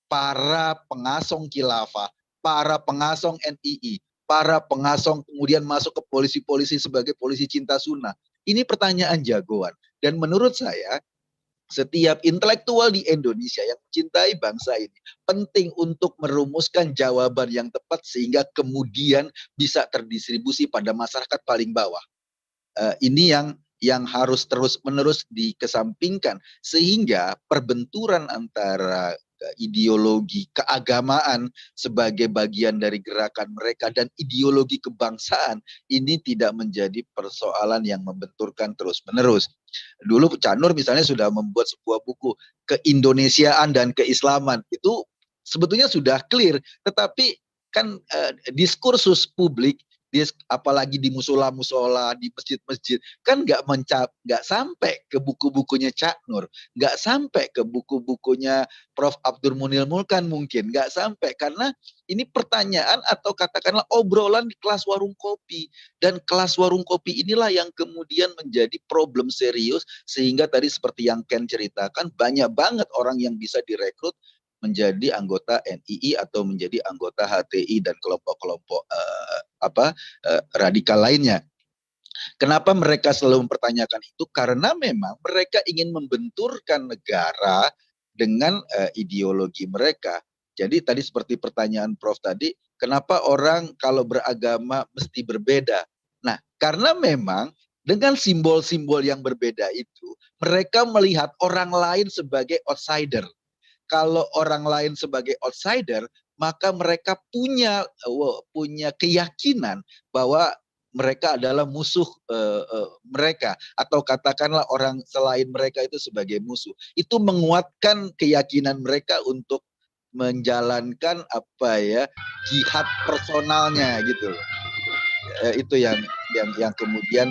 S4: para pengasong khilafah, para pengasong NII, para pengasong kemudian masuk ke polisi-polisi sebagai polisi cinta sunnah. Ini pertanyaan jagoan. Dan menurut saya, setiap intelektual di Indonesia yang mencintai bangsa ini penting untuk merumuskan jawaban yang tepat sehingga kemudian bisa terdistribusi pada masyarakat paling bawah. Ini yang harus terus-menerus dikesampingkan sehingga perbenturan antara ideologi keagamaan sebagai bagian dari gerakan mereka dan ideologi kebangsaan ini tidak menjadi persoalan yang membenturkan terus-menerus. Dulu Cak Nur misalnya sudah membuat sebuah buku Keindonesiaan dan Keislaman, itu sebetulnya sudah clear, tetapi kan diskursus publik, apalagi di musola-musola, di masjid-masjid, kan nggak sampai ke buku-bukunya Cak Nur, nggak sampai ke buku-bukunya Prof. Abdur Munir Mulkan mungkin, nggak sampai, karena ini pertanyaan atau katakanlah obrolan di kelas warung kopi. Dan kelas warung kopi inilah yang kemudian menjadi problem serius, sehingga tadi seperti yang Ken ceritakan, banyak banget orang yang bisa direkrut menjadi anggota NII atau menjadi anggota HTI dan kelompok-kelompok radikal lainnya. Kenapa mereka selalu mempertanyakan itu? Karena memang mereka ingin membenturkan negara dengan ideologi mereka. Jadi tadi seperti pertanyaan Prof tadi, kenapa orang kalau beragama mesti berbeda? Nah, karena memang dengan simbol-simbol yang berbeda itu, mereka melihat orang lain sebagai outsider. Kalau orang lain sebagai outsider, maka mereka punya keyakinan bahwa mereka adalah musuh mereka, atau katakanlah orang selain mereka itu sebagai musuh. Itu menguatkan keyakinan mereka untuk menjalankan jihad personalnya gitu. Itu yang kemudian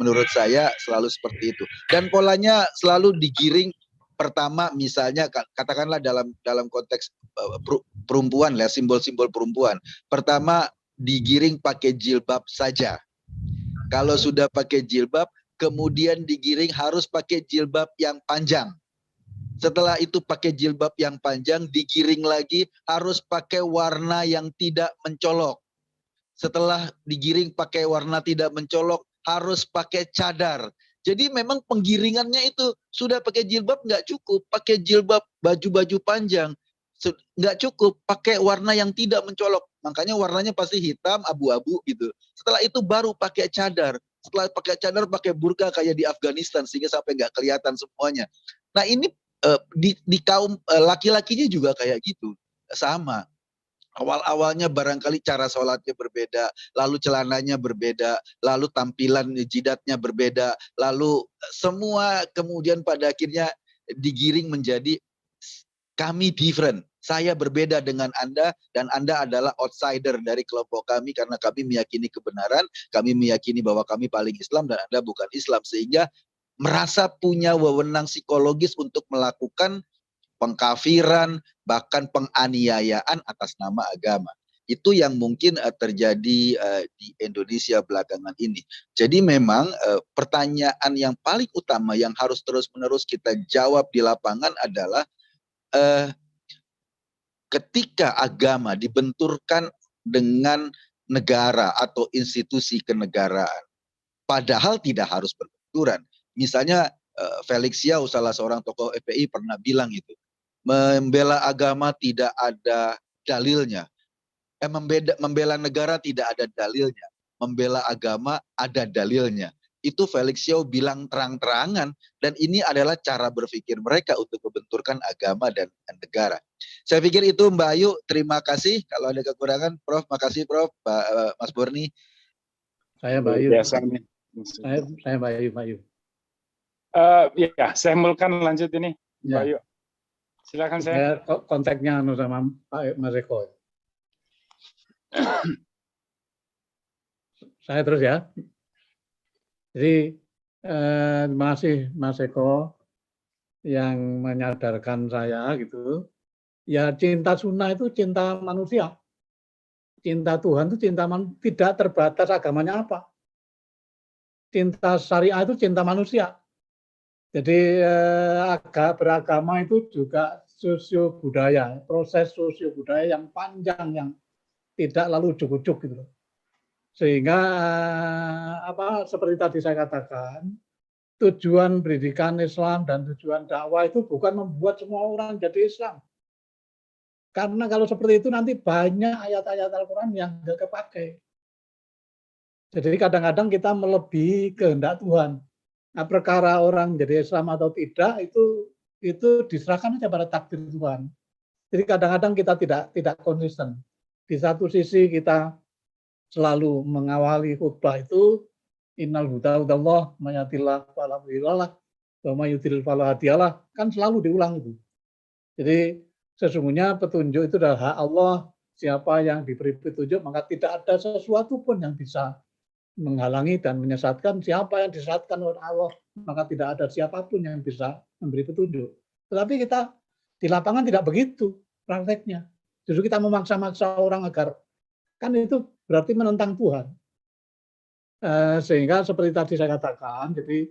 S4: menurut saya selalu seperti itu. Dan polanya selalu digiring. Pertama misalnya katakanlah dalam konteks perempuan lah, simbol-simbol perempuan. Pertama digiring pakai jilbab saja. Kalau sudah pakai jilbab, kemudian digiring harus pakai jilbab yang panjang. Setelah itu pakai jilbab yang panjang, digiring lagi harus pakai warna yang tidak mencolok. Setelah digiring pakai warna tidak mencolok, harus pakai cadar. Jadi memang penggiringannya itu sudah pakai jilbab nggak cukup, pakai jilbab baju-baju panjang nggak cukup, pakai warna yang tidak mencolok Makanya warnanya pasti hitam, abu-abu gitu. Setelah itu baru pakai cadar. Setelah pakai cadar, pakai burka kayak di Afghanistan sehingga sampai nggak kelihatan semuanya. Nah ini di kaum laki-lakinya juga kayak gitu, sama. Awal-awalnya barangkali cara sholatnya berbeda, lalu celananya berbeda, lalu tampilan jidatnya berbeda, lalu semua kemudian pada akhirnya digiring menjadi kami different. Saya berbeda dengan Anda dan Anda adalah outsider dari kelompok kami karena kami meyakini kebenaran, kami meyakini bahwa kami paling Islam dan Anda bukan Islam. Sehingga merasa punya wewenang psikologis untuk melakukan pengkafiran, bahkan penganiayaan atas nama agama. Itu yang mungkin terjadi di Indonesia belakangan ini. Jadi memang pertanyaan yang paling utama yang harus terus-menerus kita jawab di lapangan adalah ketika agama dibenturkan dengan negara atau institusi kenegaraan, padahal tidak harus berbenturan. Misalnya Felix Yau, salah seorang tokoh FPI pernah bilang itu, membela agama tidak ada dalilnya. Membela negara tidak ada dalilnya. Membela agama ada dalilnya. Itu Felix Yau bilang terang-terangan, dan ini adalah cara berpikir mereka untuk membenturkan agama dan negara. Saya pikir itu Mbak Ayu, terima kasih. Kalau ada kekurangan, Prof, makasih Prof, Mas Borni.
S5: Saya Mbak Ayu.
S6: Biasa nih.
S5: Saya Mbak Ayu.
S6: Ya, saya mulkan lanjut ini, Mbak Ayu. Silakan
S5: saya kontaknya sama Pak Mas Eko. Saya terus ya. Jadi terima kasih Mas Eko yang menyadarkan saya gitu. Ya cinta sunnah itu cinta manusia. Cinta Tuhan itu cinta manusia, tidak terbatas agamanya apa. Cinta syariah itu cinta manusia. Jadi beragama itu juga sosio budaya, proses sosio budaya yang panjang yang tidak lalu ujuk-ujuk gitu loh. Sehingga seperti tadi saya katakan, tujuan pendidikan Islam dan tujuan dakwah itu bukan membuat semua orang jadi Islam. Karena kalau seperti itu nanti banyak ayat-ayat Al-Quran yang nggak kepakai. Jadi kadang-kadang kita melebihi kehendak Tuhan. Nah, perkara orang menjadi Islam atau tidak itu diserahkan saja pada takdir Tuhan. Jadi kadang-kadang kita tidak konsisten. Di satu sisi kita selalu mengawali khutbah itu innal huda hudallah mayatillah fala mudhillalah wa may yudlil fala hadiyalah, kan selalu diulang itu. Jadi sesungguhnya petunjuk itu adalah hak Allah. Siapa yang diberi petunjuk maka tidak ada sesuatu pun yang bisa menghalangi dan menyesatkan. Siapa yang disesatkan oleh Allah maka tidak ada siapapun yang bisa memberi petunjuk. Tetapi kita di lapangan tidak begitu prakteknya. Justru kita memaksa-maksa orang agar, kan itu berarti menentang Tuhan. Sehingga seperti tadi saya katakan, jadi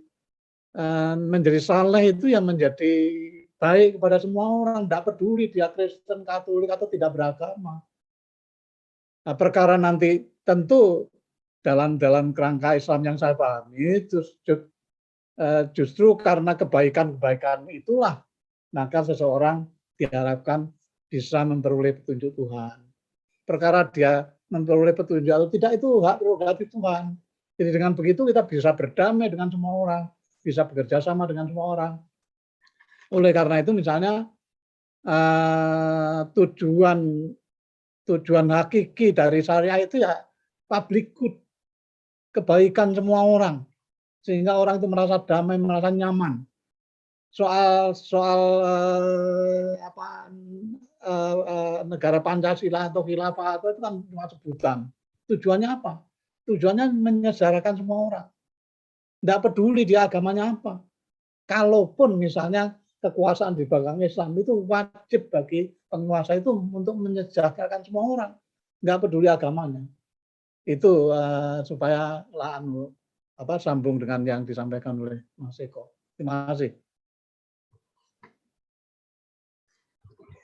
S5: menjadi saleh itu yang menjadi baik kepada semua orang, tidak peduli dia Kristen, Katolik atau tidak beragama. Nah, perkara nanti tentu dalam kerangka Islam yang saya pahami, justru karena kebaikan-kebaikan itulah maka seseorang diharapkan bisa memperoleh petunjuk Tuhan. Perkara dia memperoleh petunjuk atau tidak itu hak prerogatif Tuhan. Jadi dengan begitu kita bisa berdamai dengan semua orang, bisa bekerja sama dengan semua orang. Oleh karena itu misalnya tujuan hakiki dari syariah itu ya public good, kebaikan semua orang, sehingga orang itu merasa damai, merasa nyaman. Soal negara Pancasila atau khilafah itu kan cuma sebutan. Tujuannya apa? Tujuannya menyejahterakan semua orang. Tidak peduli dia agamanya apa. Kalaupun misalnya kekuasaan di belakang Islam itu wajib bagi penguasa itu untuk menyejahterakan semua orang. Tidak peduli agamanya. Itu supaya sambung dengan yang disampaikan oleh Mas Eko. Terima kasih.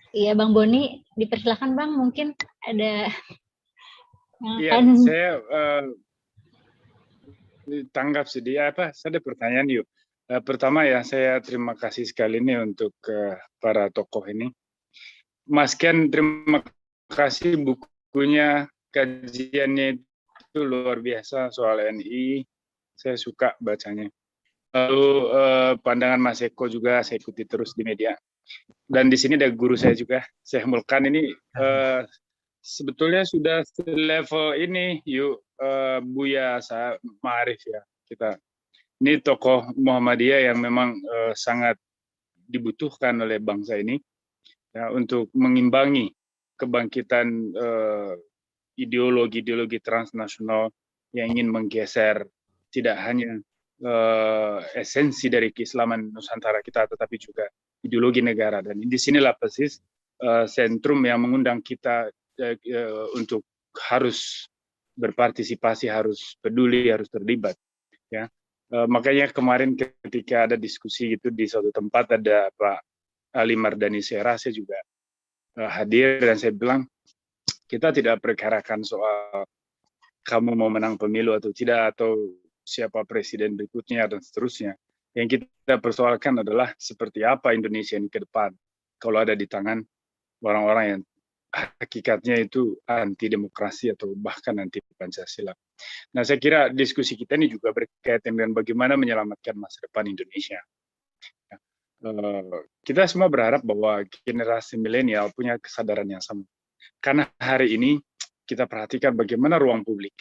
S1: Iya, Bang Boni, dipersilakan Bang, mungkin ada
S6: yang saya tanggap sedih saya ada pertanyaan yuk. Pertama ya, saya terima kasih sekali nih untuk para tokoh ini. Mas Ken, terima kasih buku bukunya, kajiannya itu luar biasa soal NI. Saya suka bacanya. Lalu pandangan Mas Eko juga saya ikuti terus di media. Dan di sini ada guru saya juga, Syekh Mulkan ini sebetulnya sudah level ini, Buya Ma'arif ya kita. Ini tokoh Muhammadiyah yang memang sangat dibutuhkan oleh bangsa ini ya, untuk mengimbangi kebangkitan ideologi-ideologi transnasional yang ingin menggeser tidak hanya esensi dari keislaman Nusantara kita, tetapi juga ideologi negara. Dan di sinilah persis sentrum yang mengundang kita untuk harus berpartisipasi, harus peduli, harus terlibat. Ya, makanya kemarin ketika ada diskusi itu di suatu tempat, ada Pak Ali Mardani Sera, saya juga hadir dan saya bilang kita tidak perkarakan soal kamu mau menang pemilu atau tidak, atau siapa presiden berikutnya dan seterusnya. Yang kita persoalkan adalah seperti apa Indonesia ini ke depan kalau ada di tangan orang-orang yang hakikatnya itu anti demokrasi atau bahkan anti Pancasila. Nah, saya kira diskusi kita ini juga berkaitan dengan bagaimana menyelamatkan masa depan Indonesia. Kita semua berharap bahwa generasi milenial punya kesadaran yang sama. Karena hari ini kita perhatikan bagaimana ruang publik,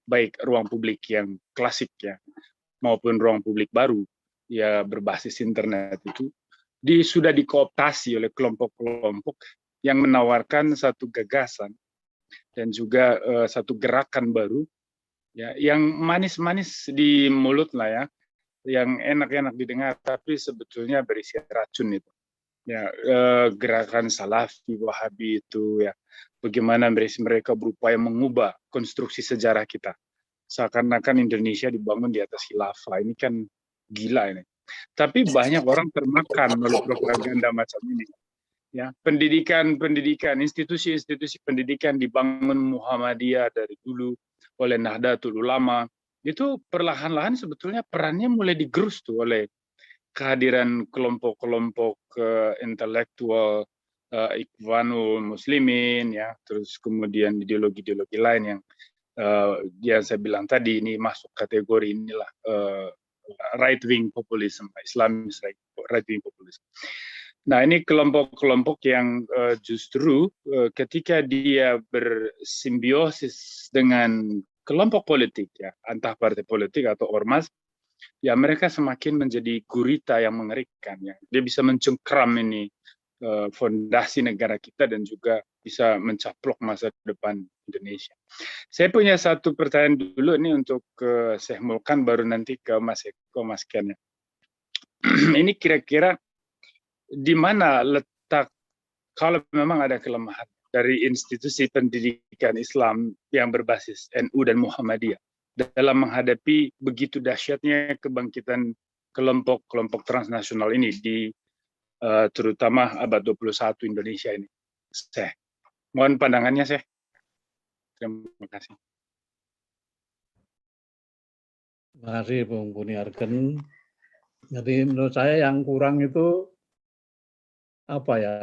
S6: baik ruang publik yang klasik ya, maupun ruang publik baru ya berbasis internet itu sudah dikooptasi oleh kelompok-kelompok yang menawarkan satu gagasan dan juga satu gerakan baru ya, yang manis-manis di mulut lah ya, yang enak-enak didengar tapi sebetulnya berisi racun itu. Ya, gerakan Salafi, Wahabi itu ya, bagaimana mereka berupaya mengubah konstruksi sejarah kita. Seakan-akan Indonesia dibangun di atas khilafah. Ini kan gila ini. Tapi banyak orang termakan oleh propaganda macam ini. Ya, pendidikan, institusi-institusi pendidikan dibangun Muhammadiyah dari dulu oleh Nahdlatul Ulama. Itu perlahan-lahan sebetulnya perannya mulai digerus tuh oleh kehadiran kelompok-kelompok intelektual Ikhwanul Muslimin ya, terus kemudian ideologi-ideologi lain yang saya bilang tadi ini masuk kategori inilah right wing populism, Islamis right wing populism. Nah, ini kelompok-kelompok yang justru ketika dia bersimbiosis dengan kelompok politik ya, entah partai politik atau ormas, ya mereka semakin menjadi gurita yang mengerikan ya. Dia bisa mencengkram ini fondasi negara kita dan juga bisa mencaplok masa depan Indonesia. Saya punya satu pertanyaan dulu nih untuk Syekh Mulkan, baru nanti ke Mas Eko, Mas Ken. Ini kira-kira di mana letak kalau memang ada kelemahan dari institusi pendidikan Islam yang berbasis NU dan Muhammadiyah dalam menghadapi begitu dahsyatnya kebangkitan kelompok-kelompok transnasional ini di terutama abad 21 Indonesia ini. Syekh, mohon pandangannya, Syekh. Terima kasih.
S5: Terima kasih, Bung Boni Argen. Jadi menurut saya yang kurang itu apa ya?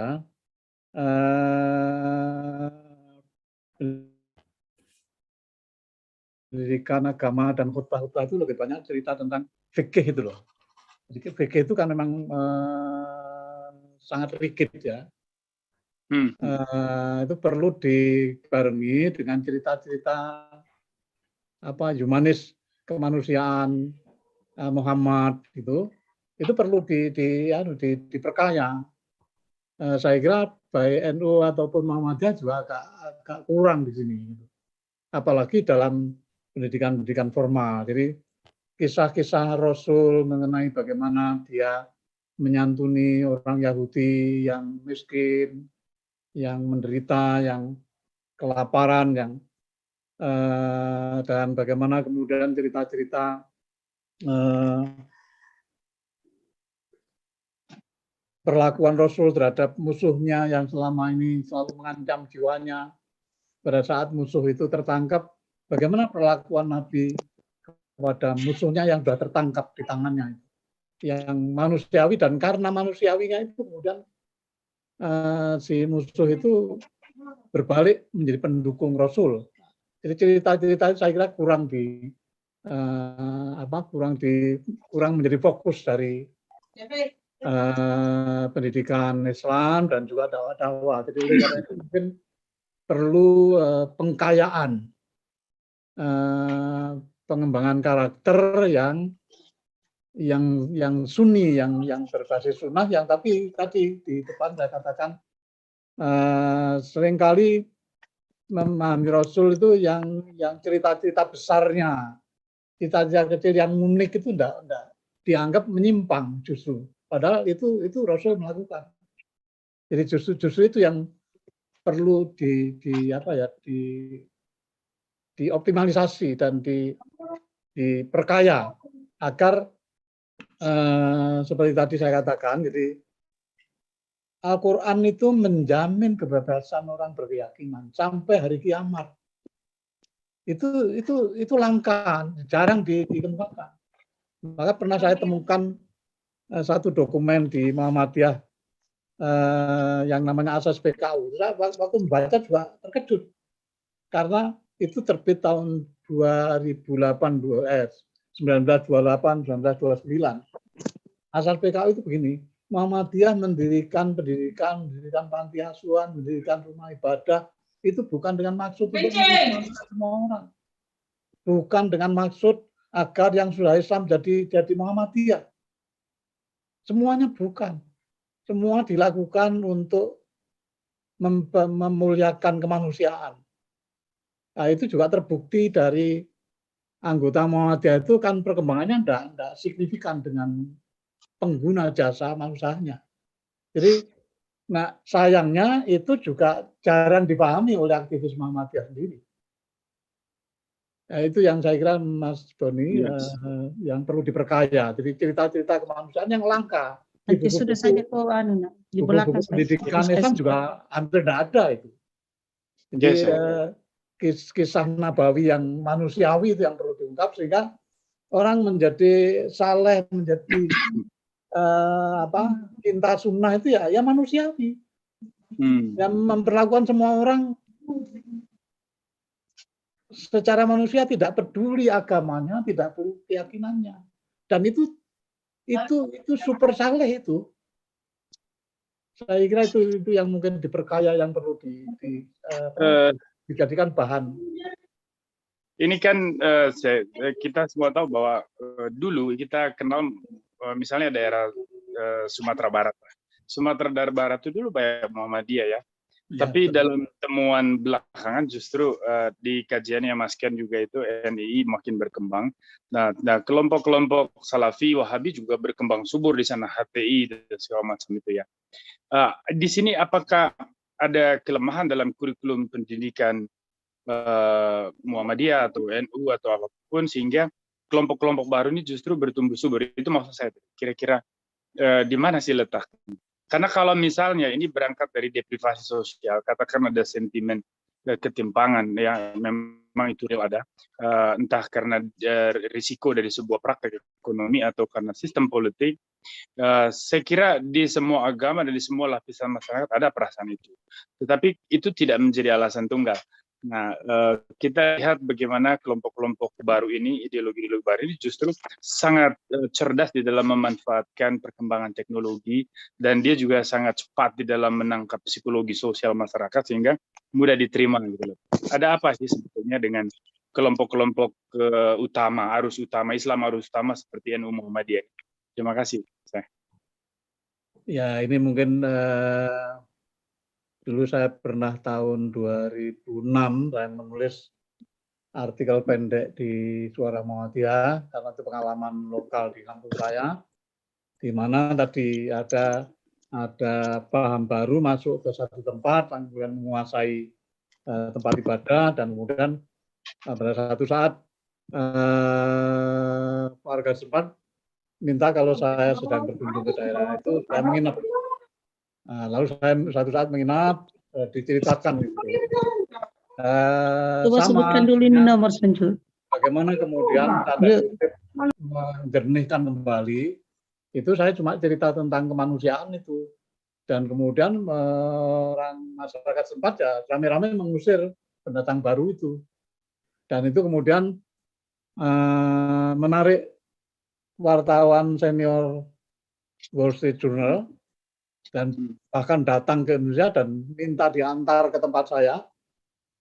S5: Pendidikan agama dan khutbah-khutbah itu lebih banyak cerita tentang fikih itu loh. Jadi fikih itu kan memang sangat rigid ya. Itu perlu dibarengi dengan cerita-cerita apa humanis kemanusiaan Muhammad gitu. Itu perlu diperkaya. Saya kira baik NU ataupun Muhammadiyah juga agak kurang di sini. Apalagi dalam pendidikan formal. Jadi kisah-kisah Rasul mengenai bagaimana dia menyantuni orang Yahudi yang miskin, yang menderita, yang kelaparan, dan bagaimana kemudian cerita-cerita perlakuan Rasul terhadap musuhnya yang selama ini selalu mengancam jiwanya. Pada saat musuh itu tertangkap, bagaimana perlakuan Nabi kepada musuhnya yang sudah tertangkap di tangannya, yang manusiawi, dan karena manusiawinya itu kemudian si musuh itu berbalik menjadi pendukung Rasul. Jadi cerita-cerita saya kira kurang menjadi fokus dari pendidikan Islam dan juga dakwah. Jadi oleh karena itu mungkin perlu pengkayaan, pengembangan karakter yang sunni, yang berbasis sunnah, yang tapi tadi di depan saya katakan seringkali memahami Rasul itu yang cerita-cerita besarnya, cerita-cerita kecil yang unik itu enggak dianggap menyimpang justru. Padahal itu Rasul melakukan. Jadi justru itu yang perlu dioptimalisasi dan diperkaya agar seperti tadi saya katakan, jadi Al-Quran itu menjamin kebebasan orang berkeyakinan sampai hari kiamat. Itu langka, jarang dikembangkan. Maka pernah saya temukan satu dokumen di Muhammadiyah yang namanya Asas PKU. Saya waktu membaca juga terkejut karena itu terbit tahun 1928-1929. Asas PKU itu begini, Muhammadiyah mendirikan pendidikan, mendirikan panti asuhan, mendirikan rumah ibadah, itu bukan dengan maksud untuk semua orang. Bukan dengan maksud agar yang sudah Islam jadi Muhammadiyah. Semuanya bukan. Semua dilakukan untuk memuliakan kemanusiaan. Nah, itu juga terbukti dari anggota Muhammadiyah itu kan perkembangannya tidak signifikan dengan pengguna jasa manusianya. Jadi, nah sayangnya itu juga jarang dipahami oleh aktivis Muhammadiyah sendiri. Nah, itu yang saya kira Mas Doni yang perlu diperkaya. Jadi cerita-cerita kemanusiaan yang langka.
S7: Nanti sudah saja kok di belakang
S5: pendidikan Islam juga hampir tidak ada itu. Jadi kisah Nabawi yang manusiawi itu yang perlu diungkap sehingga orang menjadi saleh, menjadi cinta sunnah itu ya manusiawi. Yang memperlakukan semua orang secara manusia, tidak peduli agamanya, tidak peduli keyakinannya. Dan itu super saleh itu. Saya kira itu yang mungkin diperkaya, yang perlu dijadikan bahan.
S6: Ini kan kita semua tahu bahwa dulu kita kenal misalnya daerah Sumatera Barat. Sumatera Barat itu dulu banyak Muhammadiyah ya. Tapi dalam temuan belakangan justru di kajiannya Mas Ken juga itu NII makin berkembang. Nah kelompok-kelompok Salafi, Wahabi juga berkembang subur di sana, HTI dan segala macam itu ya. Di sini apakah ada kelemahan dalam kurikulum pendidikan Muhammadiyah atau NU atau apapun sehingga kelompok-kelompok baru ini justru bertumbuh subur? Itu maksud saya. Kira-kira di mana sih letaknya? Karena kalau misalnya ini berangkat dari deprivasi sosial, katakan ada sentimen ketimpangan yang memang itu real ada, entah karena risiko dari sebuah praktek ekonomi atau karena sistem politik, saya kira di semua agama dan di semua lapisan masyarakat ada perasaan itu. Tetapi itu tidak menjadi alasan tunggal. Nah, kita lihat bagaimana kelompok-kelompok baru ini, ideologi-ideologi baru ini justru sangat cerdas di dalam memanfaatkan perkembangan teknologi, dan dia juga sangat cepat di dalam menangkap psikologi sosial masyarakat sehingga mudah diterima gitu loh. Ada apa sih sebetulnya dengan kelompok-kelompok utama, arus utama Islam, arus utama seperti NU Muhammadiyah? Terima kasih.
S5: Ya, ini mungkin dulu saya pernah tahun 2006 saya menulis artikel pendek di Suara Muhammadiyah karena itu pengalaman lokal di kampung saya, di mana tadi ada paham baru masuk ke satu tempat, kemudian menguasai tempat ibadah, dan kemudian pada satu saat warga setempat minta kalau saya sedang berkunjung ke daerah itu saya menginap. Lalu saya satu saat menginap, diceritakan gitu.
S7: Coba sebutkan dulu ini nomor Senjul.
S5: Bagaimana kemudian menjernihkan kembali, itu saya cuma cerita tentang kemanusiaan itu. dan kemudian orang masyarakat setempat ya rame-rame mengusir pendatang baru itu. Dan itu kemudian menarik wartawan senior Wall Street Journal dan bahkan datang ke Indonesia dan minta diantar ke tempat saya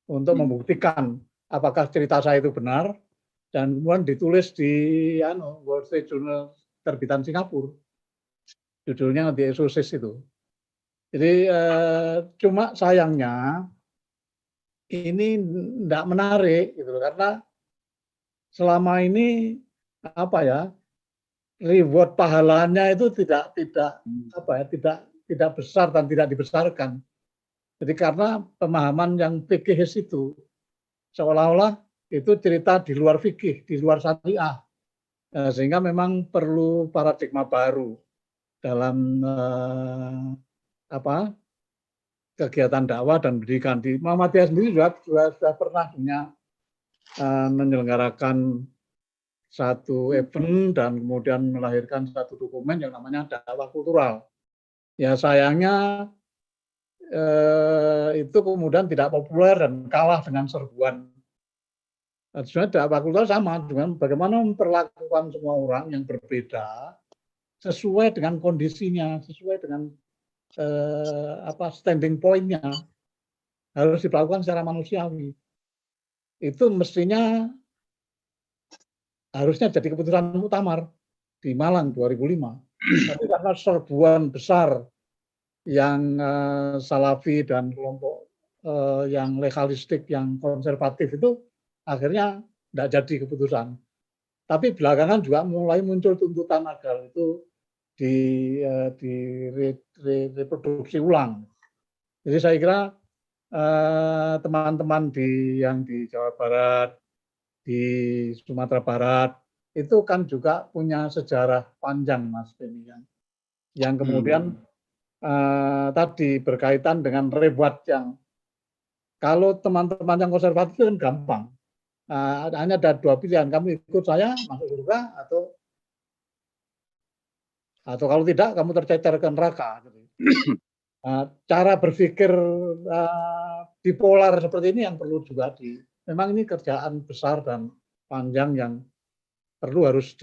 S5: untuk membuktikan apakah cerita saya itu benar, dan kemudian ditulis di Wall Street Journal terbitan Singapura. Judulnya The Exorcist itu. Jadi cuma sayangnya ini tidak menarik gitu, karena selama ini reward pahalanya itu tidak besar dan tidak dibesarkan. Jadi karena pemahaman yang fikihis itu seolah-olah itu cerita di luar fikih, di luar syariah, sehingga memang perlu paradigma baru dalam kegiatan dakwah dan pendidikan. Di Muhammadiyah sendiri sudah pernah menyelenggarakan satu event dan kemudian melahirkan satu dokumen yang namanya dakwah kultural. Ya sayangnya itu kemudian tidak populer dan kalah dengan serbuan. Sebenarnya dakwah kultural sama dengan bagaimana memperlakukan semua orang yang berbeda sesuai dengan kondisinya, sesuai dengan standing point-nya, harus dilakukan secara manusiawi. Itu mestinya harusnya jadi keputusan muktamar di Malang 2005. Tapi karena serbuan besar yang salafi dan kelompok yang legalistik, yang konservatif itu akhirnya tidak jadi keputusan. Tapi belakangan juga mulai muncul tuntutan agar itu direproduksi ulang. Jadi saya kira teman-teman yang di Jawa Barat, di Sumatera Barat, itu kan juga punya sejarah panjang, Mas Beni, yang kemudian tadi berkaitan dengan reward yang kalau teman-teman yang konservatif itu kan gampang. Hanya ada dua pilihan, kamu ikut saya masuk surga atau kalau tidak kamu tercecer ke neraka. Cara berpikir bipolar seperti ini yang perlu juga memang ini kerjaan besar dan panjang yang perlu harus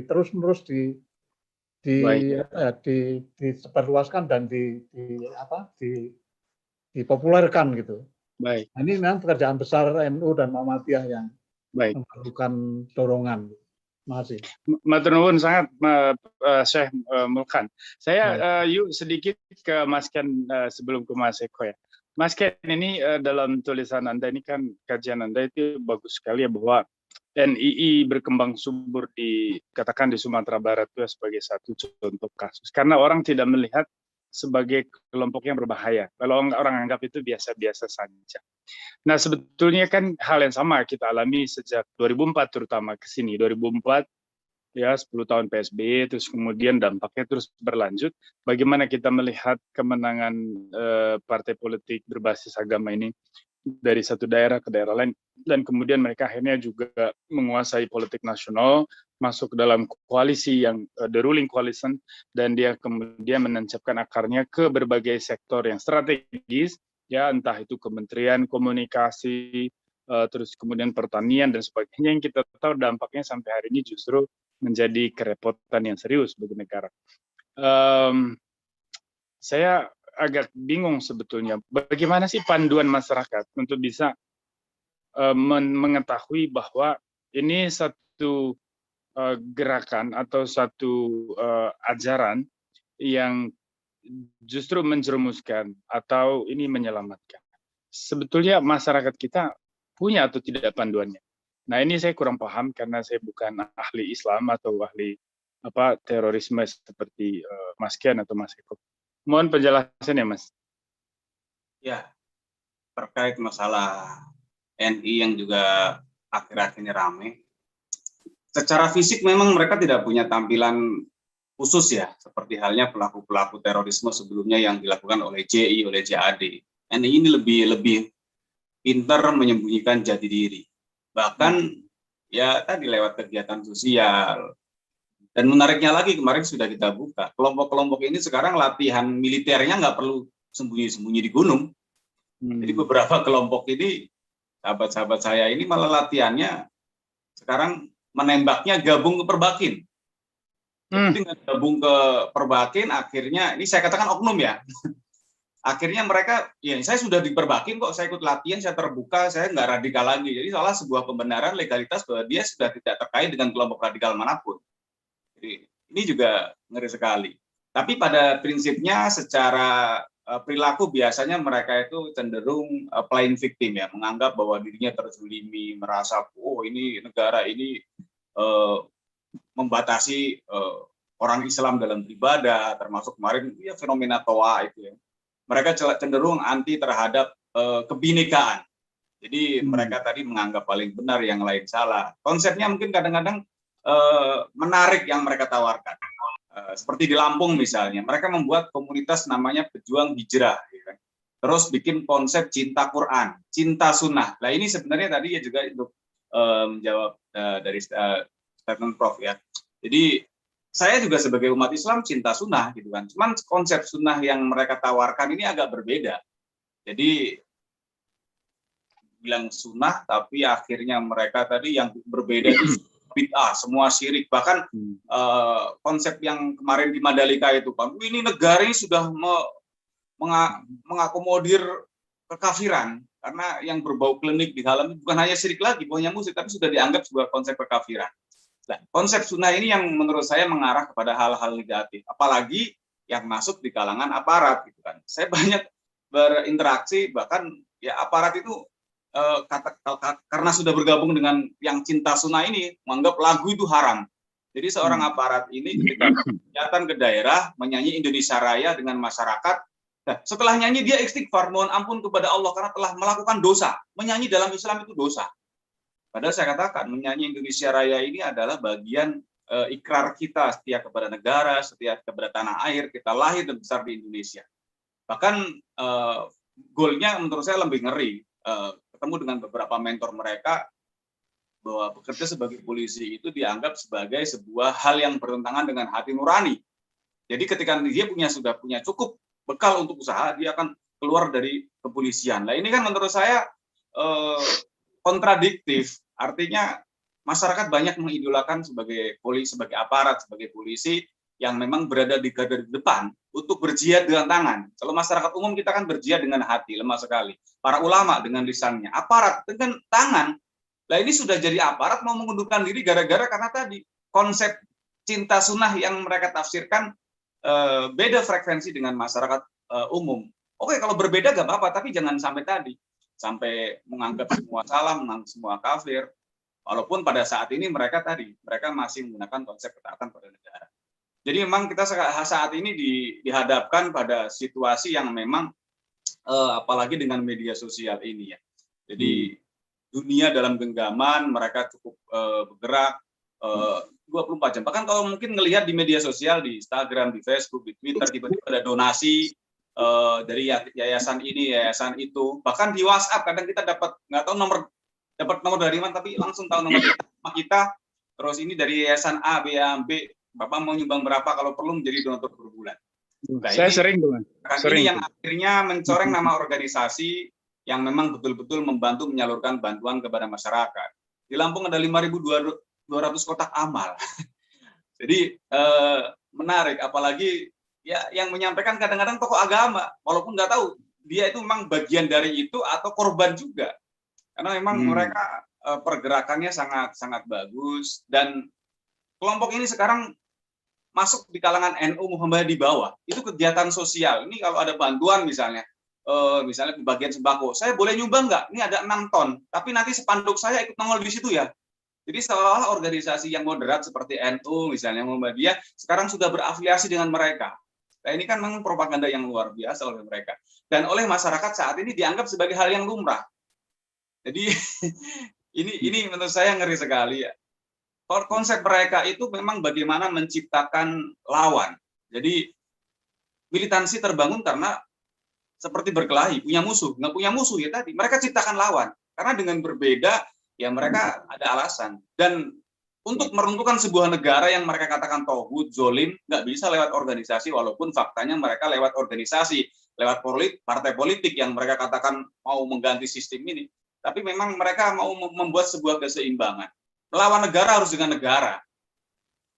S5: terus-menerus disebarluaskan dan dipopulerkan gitu.
S6: Baik.
S5: Nah, ini memang pekerjaan besar NU dan Muhammadiyah yang memerlukan dorongan. Terima kasih.
S6: Matur nuwun sangat Syekh Mulkan. Saya yuk sedikit ke Mas Ken sebelum ke Mas Eko ya. Mas Ken ini dalam tulisan Anda ini kan kajian Anda itu bagus sekali ya, bahwa NII berkembang subur katakan di Sumatera Barat itu sebagai satu contoh kasus. Karena orang tidak melihat sebagai kelompok yang berbahaya. Kalau orang anggap itu biasa-biasa saja. Nah, sebetulnya kan hal yang sama kita alami sejak 2004 terutama ke sini. 2004 ya 10 tahun PSBY, terus kemudian dampaknya terus berlanjut. Bagaimana kita melihat kemenangan partai politik berbasis agama ini dari satu daerah ke daerah lain, dan kemudian mereka akhirnya juga menguasai politik nasional, masuk ke dalam koalisi yang the ruling coalition, dan dia kemudian menancapkan akarnya ke berbagai sektor yang strategis, ya entah itu kementerian komunikasi, terus kemudian pertanian dan sebagainya, yang kita tahu dampaknya sampai hari ini justru menjadi kerepotan yang serius bagi negara. Saya agak bingung sebetulnya, bagaimana sih panduan masyarakat untuk bisa mengetahui bahwa ini satu gerakan atau satu ajaran yang justru menjerumuskan atau ini menyelamatkan. Sebetulnya masyarakat kita punya atau tidak panduannya. Nah, ini saya kurang paham karena saya bukan ahli Islam atau ahli terorisme seperti Mas Kian atau Mas Eko. Mohon penjelasan ya, Mas.
S2: Ya, terkait masalah NI yang juga akhir-akhir ini ramai. Secara fisik memang mereka tidak punya tampilan khusus ya, seperti halnya pelaku-pelaku terorisme sebelumnya yang dilakukan oleh JI, oleh JAD. NI ini lebih pintar menyembunyikan jati diri. Bahkan ya tadi lewat kegiatan sosial, Dan menariknya lagi, kemarin sudah kita buka, kelompok-kelompok ini sekarang latihan militernya nggak perlu sembunyi-sembunyi di gunung. Jadi beberapa kelompok ini, sahabat-sahabat saya ini malah latihannya sekarang menembaknya gabung ke Perbakin. Jadi dengan gabung ke Perbakin, akhirnya, ini saya katakan oknum ya, akhirnya mereka, ya saya sudah di Perbakin kok, saya ikut latihan, saya terbuka, saya nggak radikal lagi. Jadi salah sebuah pembenaran legalitas bahwa dia sudah tidak terkait dengan kelompok radikal manapun. Jadi ini juga ngeri sekali. Tapi pada prinsipnya secara perilaku biasanya mereka itu cenderung playing victim ya, menganggap bahwa dirinya terzulimi, merasa oh ini negara ini membatasi orang Islam dalam beribadah, termasuk kemarin ya fenomena Toa itu ya. Mereka cenderung anti terhadap kebinekaan. Jadi mereka tadi menganggap paling benar, yang lain salah. Konsepnya mungkin kadang-kadang menarik yang mereka tawarkan. Seperti di Lampung misalnya, mereka membuat komunitas namanya Pejuang Hijrah. Ya kan? Terus bikin konsep cinta Quran, cinta sunnah. Nah ini sebenarnya tadi ya juga untuk menjawab dari statement Prof ya. Jadi saya juga sebagai umat Islam cinta sunnah gitu kan. Cuman konsep sunnah yang mereka tawarkan ini agak berbeda. Jadi bilang sunnah, tapi akhirnya mereka tadi yang berbeda itu bid'ah, semua syirik. Bahkan konsep yang kemarin di Mandalika itu, Pak, ini negara ini sudah mengakomodir kekafiran, karena yang berbau klinik di dalam bukan hanya syirik lagi, bukan hanya musik, tapi sudah dianggap sebuah konsep kekafiran. Nah, konsep sunnah ini yang menurut saya mengarah kepada hal-hal negatif, apalagi yang masuk di kalangan aparat gitu kan. Saya banyak berinteraksi, bahkan ya aparat itu karena sudah bergabung dengan yang cinta sunnah ini, menganggap lagu itu haram. Jadi seorang aparat ini ketika datang ke daerah menyanyi Indonesia Raya dengan masyarakat, nah, setelah nyanyi dia istighfar, mohon ampun kepada Allah karena telah melakukan dosa. Menyanyi dalam Islam itu dosa. Padahal saya katakan menyanyi Indonesia Raya ini adalah bagian ikrar kita setia kepada negara, setia kepada tanah air, kita lahir dan besar di Indonesia. Bahkan goalnya menurut saya lebih ngeri. Ketemu dengan beberapa mentor mereka bahwa bekerja sebagai polisi itu dianggap sebagai sebuah hal yang bertentangan dengan hati nurani. Jadi ketika dia sudah punya cukup bekal untuk usaha, dia akan keluar dari kepolisian. Nah ini kan menurut saya kontradiktif. Artinya masyarakat banyak mengidolakan sebagai polisi, sebagai aparat, sebagai polisi yang memang berada di garda depan untuk berjihad dengan tangan. Kalau masyarakat umum kita kan berjihad dengan hati, lemah sekali. Para ulama dengan lisannya, aparat dengan tangan. Nah ini sudah jadi aparat mau mengundurkan diri gara-gara karena tadi konsep cinta sunnah yang mereka tafsirkan beda frekuensi dengan masyarakat umum. Oke, kalau berbeda gak apa-apa, tapi jangan sampai tadi. Sampai menganggap semua salah, menganggap semua kafir. Walaupun pada saat ini mereka masih menggunakan konsep ketaatan pada negara. Jadi memang kita saat ini dihadapkan pada situasi yang memang apalagi dengan media sosial ini ya. Jadi dunia dalam genggaman, mereka cukup bergerak 24 jam. Bahkan kalau mungkin ngelihat di media sosial, di Instagram, di Facebook, di Twitter, tiba-tiba ada donasi dari yayasan ini, yayasan itu. Bahkan di WhatsApp kadang kita dapat nggak tahu dapat nomor dari mana, tapi langsung tahu nomor kita. Terus ini dari yayasan A, B, A, B. Bapak mau nyumbang berapa kalau perlu menjadi donatur per bulan. Nah,
S6: saya
S2: ini,
S6: sering tuh.
S2: Ini yang akhirnya mencoreng nama organisasi yang memang betul-betul membantu menyalurkan bantuan kepada masyarakat. Di Lampung ada 5.200 kotak amal. Jadi menarik, apalagi ya yang menyampaikan kadang-kadang tokoh agama, walaupun nggak tahu dia itu memang bagian dari itu atau korban juga. Karena memang mereka pergerakannya sangat bagus, dan kelompok ini sekarang masuk di kalangan NU Muhammadiyah di bawah. Itu kegiatan sosial. Ini kalau ada bantuan misalnya pembagian sembako, saya boleh nyumbang nggak? Ini ada 6 ton, tapi nanti spanduk saya ikut nongol di situ ya. Jadi seolah-olah organisasi yang moderat seperti NU misalnya Muhammadiyah sekarang sudah berafiliasi dengan mereka. Nah ini kan memang propaganda yang luar biasa oleh mereka. Dan oleh masyarakat saat ini dianggap sebagai hal yang lumrah. Jadi ini menurut saya ngeri sekali ya. Konsep mereka itu memang bagaimana menciptakan lawan. Jadi militansi terbangun karena seperti berkelahi, punya musuh. Nggak punya musuh ya tadi, mereka ciptakan lawan. Karena dengan berbeda, ya mereka ada alasan. Dan Untuk meruntuhkan sebuah negara yang mereka katakan tauhid, zolim, nggak bisa lewat organisasi, walaupun faktanya mereka lewat organisasi, lewat partai politik yang mereka katakan mau mengganti sistem ini. Tapi memang mereka mau membuat sebuah keseimbangan. Melawan negara harus dengan negara.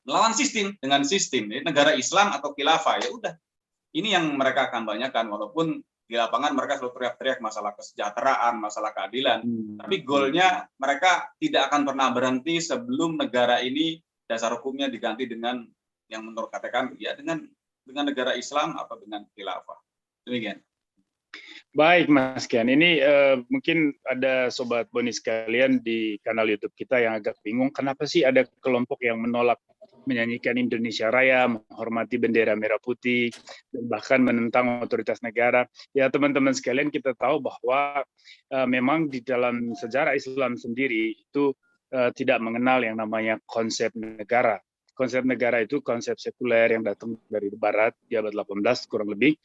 S2: Melawan sistem dengan sistem. Jadi negara Islam atau khilafah, ya udah. Ini yang mereka kampanyekan, walaupun di lapangan mereka selalu teriak-teriak masalah kesejahteraan, masalah keadilan. Tapi goalnya mereka tidak akan pernah berhenti sebelum negara ini dasar hukumnya diganti dengan yang menurut katakan ya dengan negara Islam atau dengan khilafah. Demikian.
S6: Baik Mas Kian, ini mungkin ada Sobat Boni sekalian di kanal YouTube kita yang agak bingung, kenapa sih ada kelompok yang menolak menyanyikan Indonesia Raya, menghormati bendera merah putih, dan bahkan menentang otoritas negara. Ya teman-teman sekalian, kita tahu bahwa memang di dalam sejarah Islam sendiri itu tidak mengenal yang namanya konsep negara. Konsep negara itu konsep sekuler yang datang dari Barat, di abad 18 kurang lebih.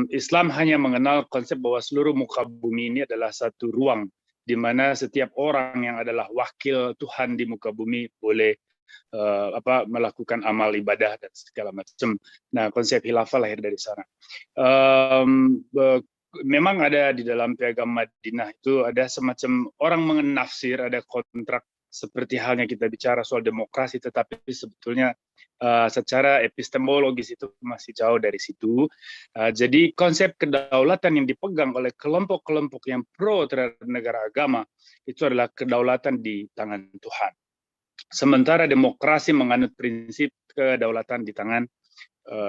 S6: Islam hanya mengenal konsep bahwa seluruh muka bumi ini adalah satu ruang, di mana setiap orang yang adalah wakil Tuhan di muka bumi boleh melakukan amal ibadah dan segala macam. Nah, konsep khilafah lahir dari sana. Memang ada di dalam Piagam Madinah itu ada semacam orang menafsir, ada kontrak seperti halnya kita bicara soal demokrasi, tetapi sebetulnya secara epistemologis itu masih jauh dari situ. Jadi konsep kedaulatan yang dipegang oleh kelompok-kelompok yang pro terhadap negara agama itu adalah kedaulatan di tangan Tuhan. Sementara demokrasi menganut prinsip kedaulatan di tangan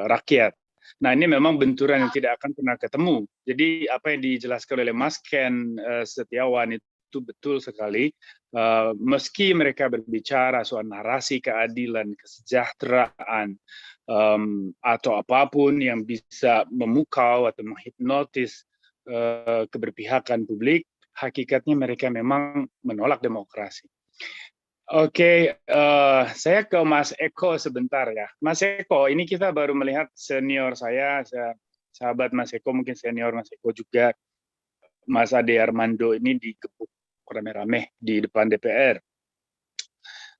S6: rakyat. Nah, ini memang benturan yang tidak akan pernah ketemu. Jadi apa yang dijelaskan oleh Mas Ken Setiawan itu betul sekali. Meski mereka berbicara soal narasi keadilan, kesejahteraan, atau apapun yang bisa memukau atau menghipnotis keberpihakan publik, hakikatnya mereka memang menolak demokrasi. Oke, saya ke Mas Eko sebentar ya. Mas Eko, ini kita baru melihat senior saya sahabat Mas Eko, mungkin senior Mas Eko juga, Mas Ade Armando ini digebuk rame-rame di depan DPR.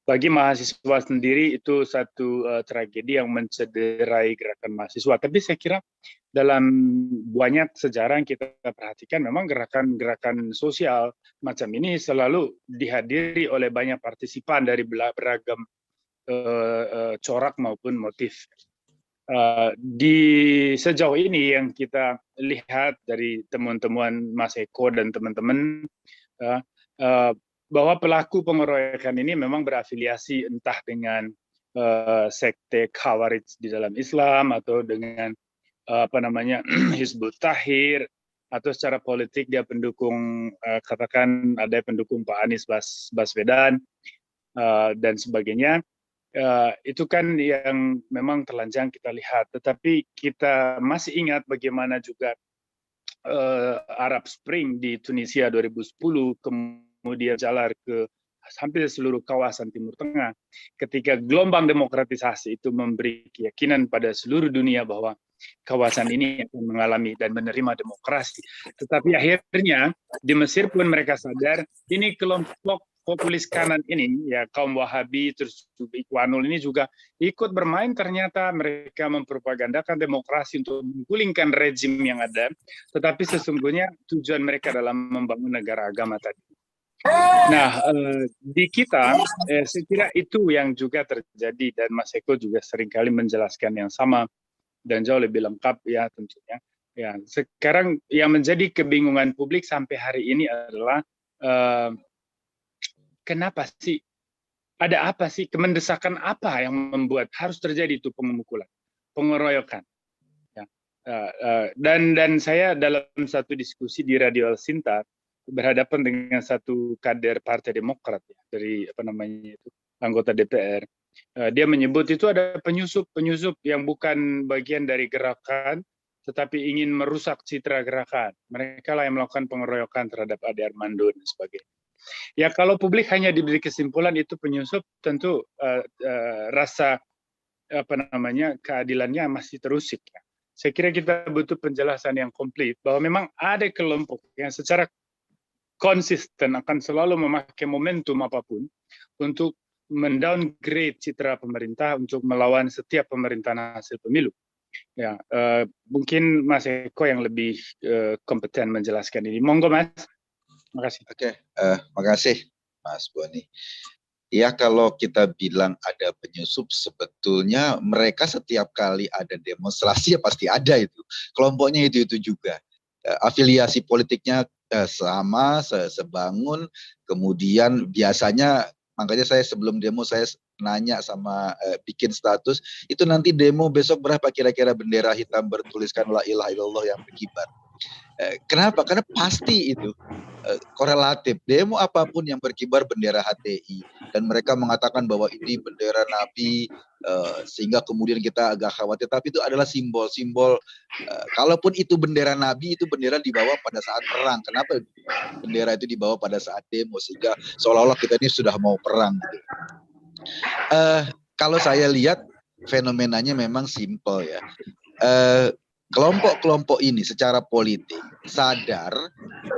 S6: Bagi mahasiswa sendiri itu satu tragedi yang mencederai gerakan mahasiswa. Tapi saya kira dalam banyak sejarah yang kita perhatikan, memang gerakan-gerakan sosial macam ini selalu dihadiri oleh banyak partisipan dari beragam corak maupun motif. Di sejauh ini yang kita lihat dari temuan-temuan Mas Eko dan teman-teman, bahwa pelaku pengeroyokan ini memang berafiliasi entah dengan sekte Khawarij di dalam Islam atau dengan Hizbut Tahrir, atau secara politik dia pendukung, katakan ada pendukung Pak Anies Baswedan dan sebagainya. Itu kan yang memang telanjang kita lihat. Tetapi kita masih ingat bagaimana juga Arab Spring di Tunisia 2010, kemudian jalar ke hampir seluruh kawasan Timur Tengah, ketika gelombang demokratisasi itu memberi keyakinan pada seluruh dunia bahwa kawasan ini akan mengalami dan menerima demokrasi. Tetapi akhirnya di Mesir pun mereka sadar, ini kelompok populis kanan ini, ya kaum Wahabi, terus Ikhwanul ini juga ikut bermain. Ternyata mereka mempropagandakan demokrasi untuk menggulingkan rezim yang ada, tetapi sesungguhnya tujuan mereka dalam membangun negara agama tadi. Nah, di kita, saya kira itu yang juga terjadi, dan Mas Eko juga seringkali menjelaskan yang sama dan jauh lebih lengkap ya tentunya. Ya, sekarang yang menjadi kebingungan publik sampai hari ini adalah kenapa sih, ada apa sih, kemendesakan apa yang membuat harus terjadi itu pemukulan, pengeroyokan. Ya, dan saya dalam satu diskusi di Radio Al-Sinta berhadapan dengan satu kader Partai Demokrat ya, dari anggota DPR. Dia menyebut itu ada penyusup yang bukan bagian dari gerakan, tetapi ingin merusak citra gerakan. Mereka lah yang melakukan pengeroyokan terhadap Ade Armando dan sebagainya. Ya kalau publik hanya diberi kesimpulan itu penyusup, tentu rasa keadilannya masih terusik. Ya. Saya kira kita butuh penjelasan yang komplit bahwa memang ada kelompok yang secara konsisten akan selalu memakai momentum apapun untuk mendowngrade citra pemerintah untuk melawan setiap pemerintahan hasil pemilu. Ya, mungkin Mas Eko yang lebih kompeten menjelaskan ini. Monggo Mas. Makasih.
S4: Oke, makasih Mas Boni. Ya, kalau kita bilang ada penyusup, sebetulnya mereka setiap kali ada demonstrasi ya pasti ada itu. Kelompoknya itu juga. Afiliasi politiknya sama, sebangun. Kemudian biasanya, makanya saya sebelum demo saya nanya sama bikin status, itu nanti demo besok berapa kira-kira bendera hitam bertuliskan la ilaha illallah yang berkibar. Kenapa? Karena pasti itu korelatif. Demo apapun yang berkibar bendera HTI dan mereka mengatakan bahwa ini bendera Nabi, sehingga kemudian kita agak khawatir. Tapi itu adalah simbol-simbol. Kalaupun itu bendera Nabi, itu bendera dibawa pada saat perang. Kenapa bendera itu dibawa pada saat demo? Sehingga seolah-olah kita ini sudah mau perang. Gitu. Kalau saya lihat fenomenanya memang simpel ya. Kelompok-kelompok ini secara politik sadar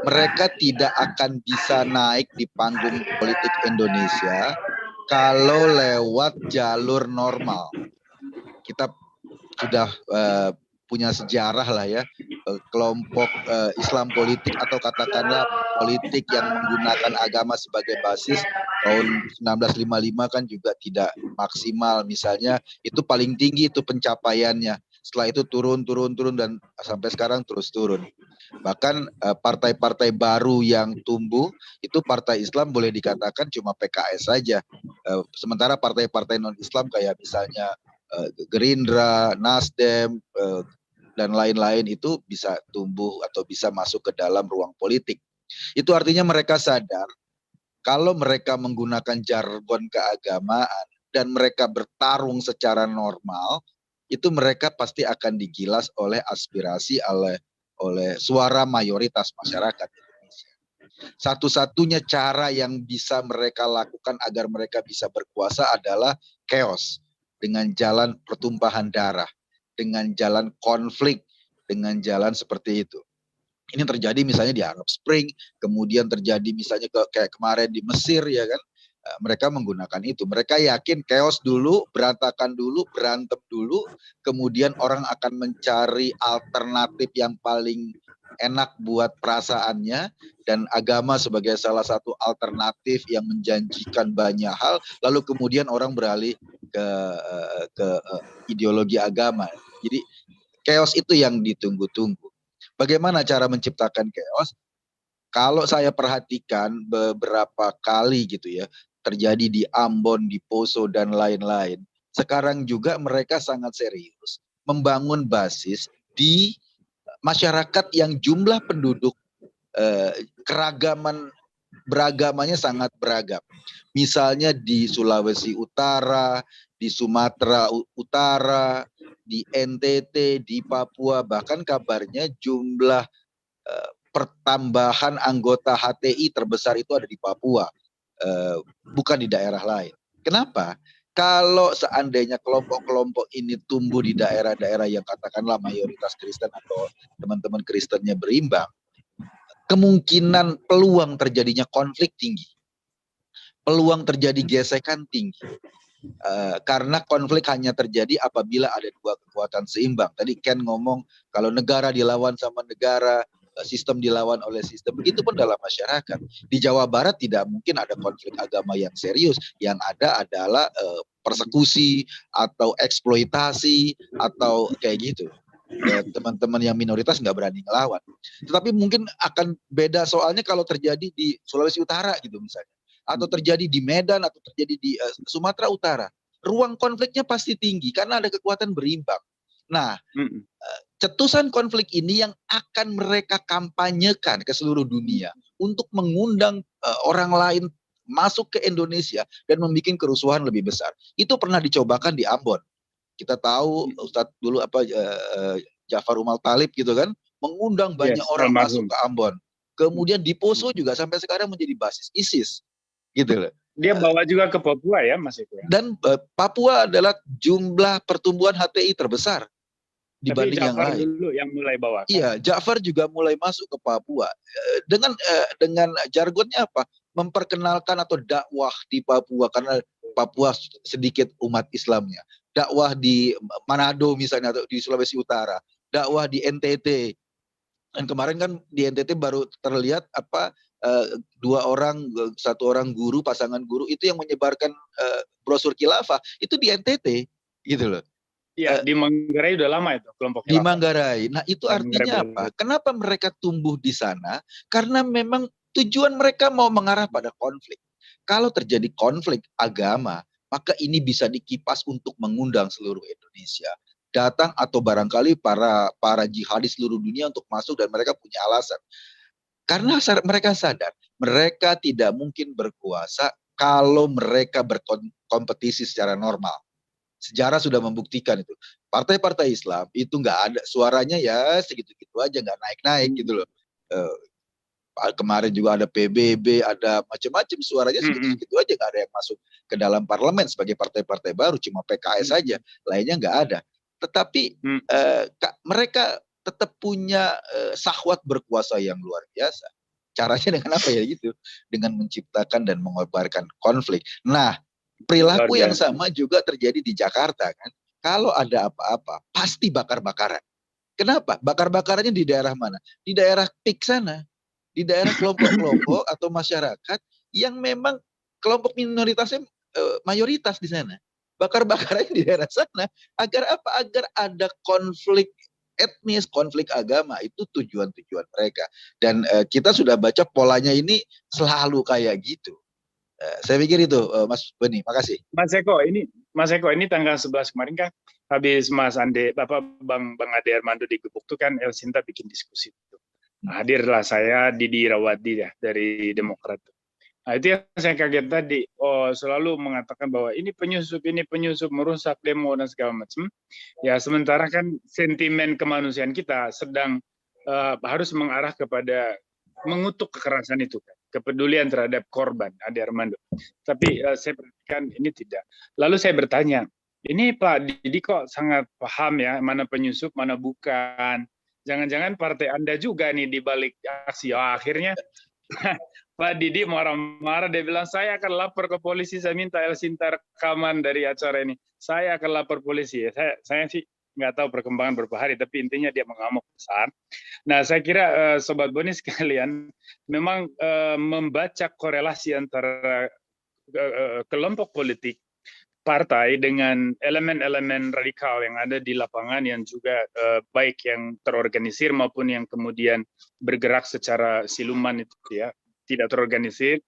S4: mereka tidak akan bisa naik di panggung politik Indonesia kalau lewat jalur normal. Kita sudah punya sejarah lah ya, kelompok Islam politik atau katakanlah politik yang menggunakan agama sebagai basis tahun 1955 kan juga tidak maksimal, misalnya itu paling tinggi itu pencapaiannya. Setelah itu turun dan sampai sekarang terus turun. Bahkan partai-partai baru yang tumbuh itu partai Islam boleh dikatakan cuma PKS saja. Sementara partai-partai non-Islam kayak misalnya Gerindra, Nasdem, dan lain-lain itu bisa tumbuh atau bisa masuk ke dalam ruang politik. Itu artinya mereka sadar kalau mereka menggunakan jargon keagamaan dan mereka bertarung secara normal, itu mereka pasti akan digilas oleh aspirasi, oleh suara mayoritas masyarakat Indonesia. Satu-satunya cara yang bisa mereka lakukan agar mereka bisa berkuasa adalah chaos, dengan jalan pertumpahan darah, dengan jalan konflik, dengan jalan seperti itu. Ini terjadi misalnya di Arab Spring, kemudian terjadi misalnya kayak kemarin di Mesir ya kan. Mereka menggunakan itu. Mereka yakin chaos dulu, berantakan dulu, berantem dulu, kemudian orang akan mencari alternatif yang paling enak buat perasaannya, dan agama sebagai salah satu alternatif yang menjanjikan banyak hal, lalu kemudian orang beralih ke ideologi agama. Jadi chaos itu yang ditunggu-tunggu. Bagaimana cara menciptakan chaos? Kalau saya perhatikan beberapa kali gitu ya, terjadi di Ambon, di Poso, dan lain-lain. Sekarang juga mereka sangat serius membangun basis di masyarakat yang jumlah penduduk beragamanya sangat beragam. Misalnya di Sulawesi Utara, di Sumatera Utara, di NTT, di Papua, bahkan kabarnya jumlah pertambahan anggota HTI terbesar itu ada di Papua. Bukan di daerah lain. Kenapa? Kalau seandainya kelompok-kelompok ini tumbuh di daerah-daerah yang katakanlah mayoritas Kristen atau teman-teman Kristennya berimbang, kemungkinan peluang terjadinya konflik tinggi. Peluang terjadi gesekan tinggi. Karena konflik hanya terjadi apabila ada dua kekuatan seimbang. Tadi Ken ngomong kalau negara dilawan sama negara, sistem dilawan oleh sistem. Begitupun dalam masyarakat. Di Jawa Barat tidak mungkin ada konflik agama yang serius. Yang ada adalah persekusi atau eksploitasi atau kayak gitu. Teman-teman yang minoritas nggak berani ngelawan. Tetapi mungkin akan beda soalnya kalau terjadi di Sulawesi Utara gitu misalnya. Atau terjadi di Medan atau terjadi di Sumatera Utara. Ruang konfliknya pasti tinggi karena ada kekuatan berimbang. Nah, cetusan konflik ini yang akan mereka kampanyekan ke seluruh dunia untuk mengundang orang lain masuk ke Indonesia dan membuat kerusuhan lebih besar. Itu pernah dicobakan di Ambon. Kita tahu Ustadz dulu Ja'far Umal Talib gitu kan, mengundang banyak orang masuk ke Ambon. Kemudian di Poso juga sampai sekarang menjadi basis ISIS. Gitu loh.
S6: Dia bawa juga ke Papua ya Mas Eko.
S4: Dan Papua adalah jumlah pertumbuhan HTI terbesar dibanding yang lain.
S6: Dulu yang mulai bawa.
S4: Iya, Ja'far juga mulai masuk ke Papua dengan jargonnya apa? Memperkenalkan atau dakwah di Papua karena Papua sedikit umat Islamnya, dakwah di Manado misalnya atau di Sulawesi Utara, dakwah di NTT. Dan kemarin kan di NTT baru terlihat satu orang guru, pasangan guru itu yang menyebarkan brosur khilafah itu di NTT gitu loh.
S6: Iya, di Manggarai udah lama itu kelompok
S4: Di
S6: khilafah.
S4: Manggarai. Nah, itu artinya apa? Kenapa mereka tumbuh di sana? Karena memang tujuan mereka mau mengarah pada konflik. Kalau terjadi konflik agama, maka ini bisa dikipas untuk mengundang seluruh Indonesia datang, atau barangkali para jihadis seluruh dunia untuk masuk, dan mereka punya alasan. Karena mereka sadar mereka tidak mungkin berkuasa kalau mereka berkompetisi secara normal. Sejarah sudah membuktikan itu. Partai-partai Islam itu nggak ada suaranya, ya segitu-gitu aja, nggak naik-naik gitu loh. Kemarin juga ada PBB, ada macam-macam, suaranya segitu-segitu aja, nggak ada yang masuk ke dalam parlemen sebagai partai-partai baru, cuma PKS saja, lainnya nggak ada. Tetapi mereka tetap punya syahwat berkuasa yang luar biasa. Caranya dengan apa ya gitu? Dengan menciptakan dan mengobarkan konflik. Nah, perilaku yang sama juga terjadi di Jakarta kan. Kalau ada apa-apa, pasti bakar-bakaran. Kenapa? Bakar-bakarannya di daerah mana? Di daerah PIK sana. Di daerah kelompok-kelompok atau masyarakat yang memang kelompok minoritasnya mayoritas di sana. Bakar-bakarannya di daerah sana. Agar apa? Agar ada konflik etnis, konflik agama. Itu tujuan-tujuan mereka. Dan kita sudah baca polanya ini selalu kayak gitu. Saya pikir itu, Mas Beni. Makasih.
S6: Mas Eko, ini tanggal 11 kemarin kan, habis Mas Ande, Bang Ade Armando digebuk tuh kan, El Sinta bikin diskusi itu. Hadirlah saya, Didi Rawadi ya, dari Demokrat. Nah, itu yang saya kaget tadi. Selalu mengatakan bahwa ini penyusup merusak demo dan segala macam. Ya, sementara kan sentimen kemanusiaan kita sedang harus mengarah kepada mengutuk kekerasan itu kan, kepedulian terhadap korban, Ade Armando. Tapi saya perhatikan ini tidak. Lalu saya bertanya, ini Pak Didi kok sangat paham ya, mana penyusup, mana bukan. Jangan-jangan partai Anda juga nih di balik aksi. Akhirnya Pak Didi marah-marah, dia bilang, saya akan lapor ke polisi, saya minta El Sinta rekaman dari acara ini. Saya akan lapor polisi. Saya sih nggak tahu perkembangan beberapa hari, tapi intinya dia mengamuk besar. Nah, saya kira Sobat Boni sekalian, memang membaca korelasi antara kelompok politik, partai dengan elemen-elemen radikal yang ada di lapangan, yang juga baik yang terorganisir maupun yang kemudian bergerak secara siluman itu ya, tidak terorganisir,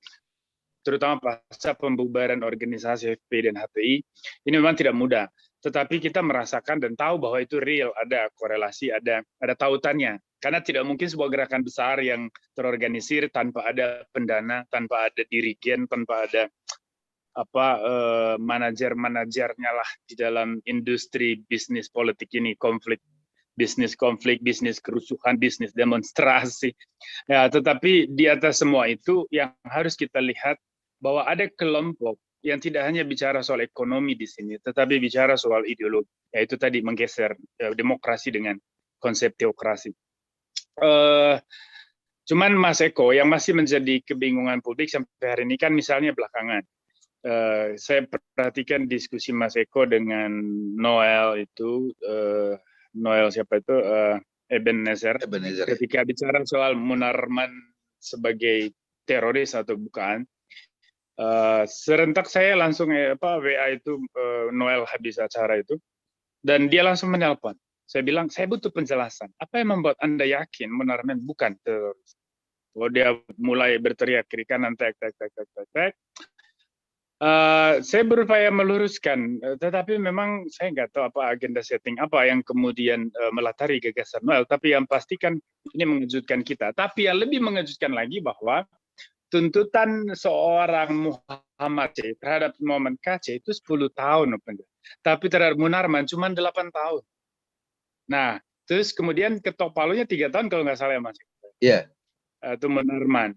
S6: terutama pasca pembubaran organisasi FPI dan HTI, ini memang tidak mudah. Tetapi kita merasakan dan tahu bahwa itu real, ada korelasi, ada tautannya. Karena tidak mungkin sebuah gerakan besar yang terorganisir tanpa ada pendana, tanpa ada dirigen, tanpa ada manajer-manajernya lah di dalam industri bisnis politik ini, bisnis kerusuhan, bisnis demonstrasi. Ya, tetapi di atas semua itu yang harus kita lihat bahwa ada kelompok yang tidak hanya bicara soal ekonomi di sini, tetapi bicara soal ideologi, yaitu tadi menggeser demokrasi dengan konsep teokrasi. Cuman Mas Eko, yang masih menjadi kebingungan publik sampai hari ini kan misalnya belakangan, saya perhatikan diskusi Mas Eko dengan Noel itu, Noel siapa itu, Ebenezer, ketika bicara soal Munarman sebagai teroris atau bukan, serentak saya langsung WA itu Noel habis acara itu, dan dia langsung menelpon. Saya bilang, saya butuh penjelasan. Apa yang membuat Anda yakin Munarman bukan teroris? Dia mulai berteriak kiri kanan, tek. Saya berupaya meluruskan, tetapi memang saya nggak tahu apa agenda setting apa yang kemudian melatari gagasan Noel. Tapi yang pastikan ini mengejutkan kita. Tapi yang lebih mengejutkan lagi bahwa tuntutan seorang Muhammad C terhadap Muhammad KC itu 10 tahun, tapi terhadap Munarman cuma 8 tahun. Nah, terus kemudian ketok palunya 3 tahun kalau nggak salah ya Mas.
S4: Iya.
S6: Itu Munarman.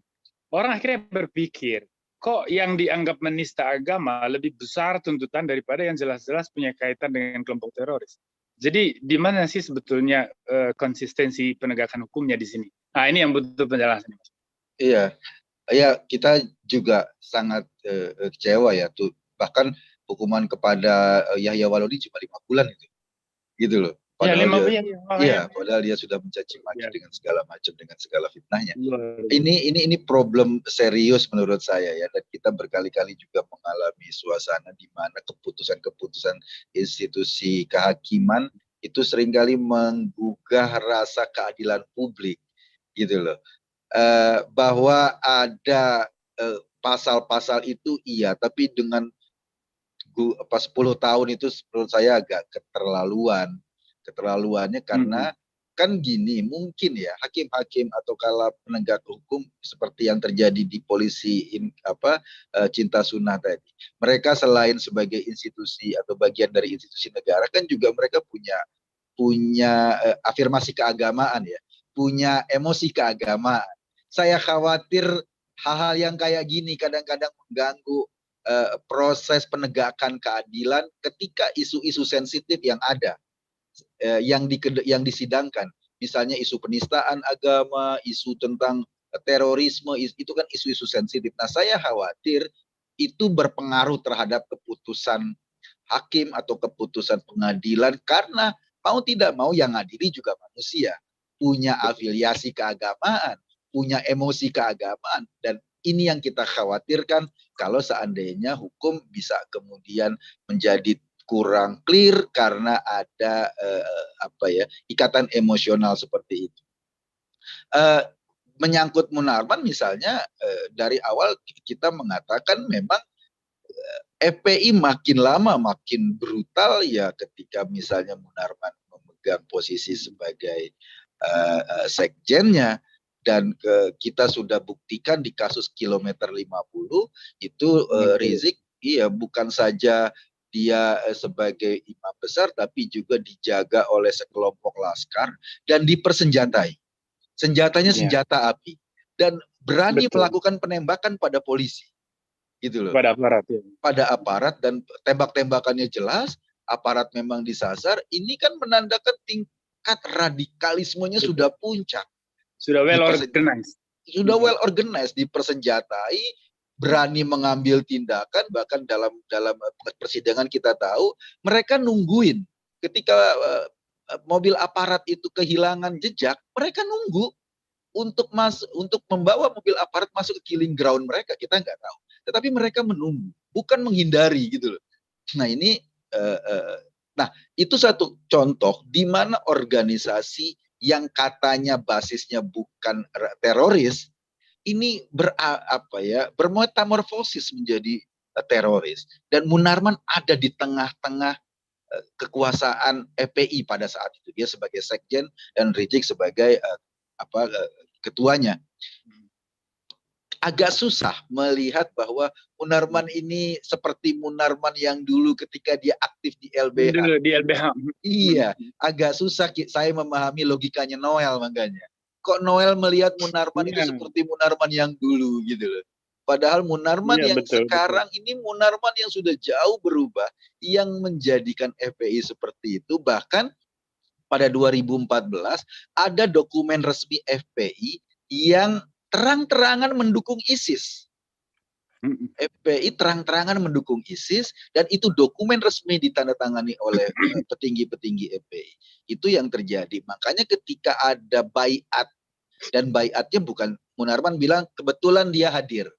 S6: Orang akhirnya berpikir, kok yang dianggap menista agama lebih besar tuntutan daripada yang jelas-jelas punya kaitan dengan kelompok teroris. Jadi di mana sih sebetulnya konsistensi penegakan hukumnya di sini? Nah, ini yang butuh penjelasan.
S4: Iya. Ya, kita juga sangat kecewa ya tuh Bahkan hukuman kepada Yahya Walodi cuma 5 bulan itu, gitu loh.
S6: Ya,
S4: Padahal
S6: 5
S4: dia,
S6: bulan.
S4: iya, padahal dia sudah mencaci maki
S6: Ya.
S4: dengan segala macam, dengan segala fitnahnya.
S6: Luar biasa.
S4: Ini problem serius menurut saya ya, dan kita berkali-kali juga mengalami suasana di mana keputusan-keputusan institusi kehakiman itu seringkali menggugah rasa keadilan publik, gitu loh. Bahwa ada pasal-pasal itu iya, tapi dengan 10 tahun itu menurut saya agak keterlaluannya karena kan gini, mungkin ya hakim-hakim atau kala penegak hukum seperti yang terjadi di polisi Cinta Sunnah tadi, mereka selain sebagai institusi atau bagian dari institusi negara kan juga mereka punya afirmasi keagamaan ya, punya emosi keagamaan. Saya khawatir hal-hal yang kayak gini kadang-kadang mengganggu proses penegakan keadilan ketika isu-isu sensitif yang ada, yang disidangkan, misalnya isu penistaan agama, isu tentang terorisme, itu kan isu-isu sensitif. Nah, saya khawatir itu berpengaruh terhadap keputusan hakim atau keputusan pengadilan karena mau tidak mau yang ngadili juga manusia, punya afiliasi keagamaan, punya emosi keagamaan, dan ini yang kita khawatirkan kalau seandainya hukum bisa kemudian menjadi kurang clear karena ada ikatan emosional seperti itu. Menyangkut Munarman misalnya, dari awal kita mengatakan memang FPI makin lama makin brutal ya ketika misalnya Munarman memegang posisi sebagai sekjennya. Dan kita sudah buktikan di kasus kilometer 50 itu Rizik bukan saja dia sebagai imam besar tapi juga dijaga oleh sekelompok laskar dan dipersenjatai. Senjatanya senjata api dan berani melakukan penembakan pada polisi. Gitu loh.
S6: Pada aparat ya.
S4: Pada aparat, dan tembak-tembakannya jelas, aparat memang disasar. Ini kan menandakan tingkat radikalismenya sudah puncak.
S6: Sudah well organized.
S4: Sudah well organized, dipersenjatai, berani mengambil tindakan, bahkan dalam persidangan kita tahu mereka nungguin ketika mobil aparat itu kehilangan jejak, mereka nunggu untuk membawa mobil aparat masuk ke killing ground mereka, kita nggak tahu. Tetapi mereka menunggu, bukan menghindari gitu loh. Nah ini, itu satu contoh di mana organisasi yang katanya basisnya bukan teroris, ini bermetamorfosis menjadi teroris. Dan Munarman ada di tengah-tengah kekuasaan FPI pada saat itu. Dia sebagai sekjen dan Rizik sebagai ketuanya. Agak susah melihat bahwa Munarman ini seperti Munarman yang dulu ketika dia aktif di LBH.
S6: Di LBH.
S4: Iya, agak susah saya memahami logikanya Noel makanya. Kok Noel melihat Munarman itu seperti Munarman yang dulu gitu loh. Padahal Munarman yang sekarang ini Munarman yang sudah jauh berubah, yang menjadikan FPI seperti itu. Bahkan pada 2014 ada dokumen resmi FPI yang terang-terangan mendukung ISIS. FPI terang-terangan mendukung ISIS dan itu dokumen resmi ditandatangani oleh petinggi-petinggi FPI. Itu yang terjadi. Makanya ketika ada baiat, dan baiatnya bukan, Munarman bilang kebetulan dia hadir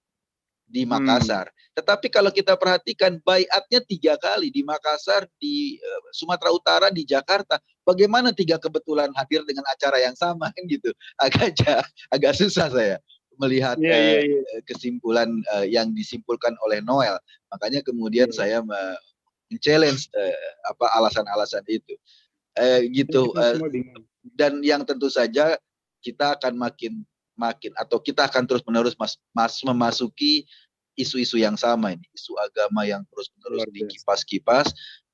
S4: di Makassar. Tetapi kalau kita perhatikan baiatnya 3 kali di Makassar, di Sumatera Utara, di Jakarta. Bagaimana 3 kebetulan hadir dengan acara yang sama kan gitu? Agak susah saya melihat kesimpulan yang disimpulkan oleh Noel. Makanya kemudian saya men-challenge alasan-alasan itu. Gitu. Dan yang tentu saja kita akan makin atau kita akan terus-menerus memasuki isu-isu yang sama ini, isu agama yang terus-menerus dikipas-kipas.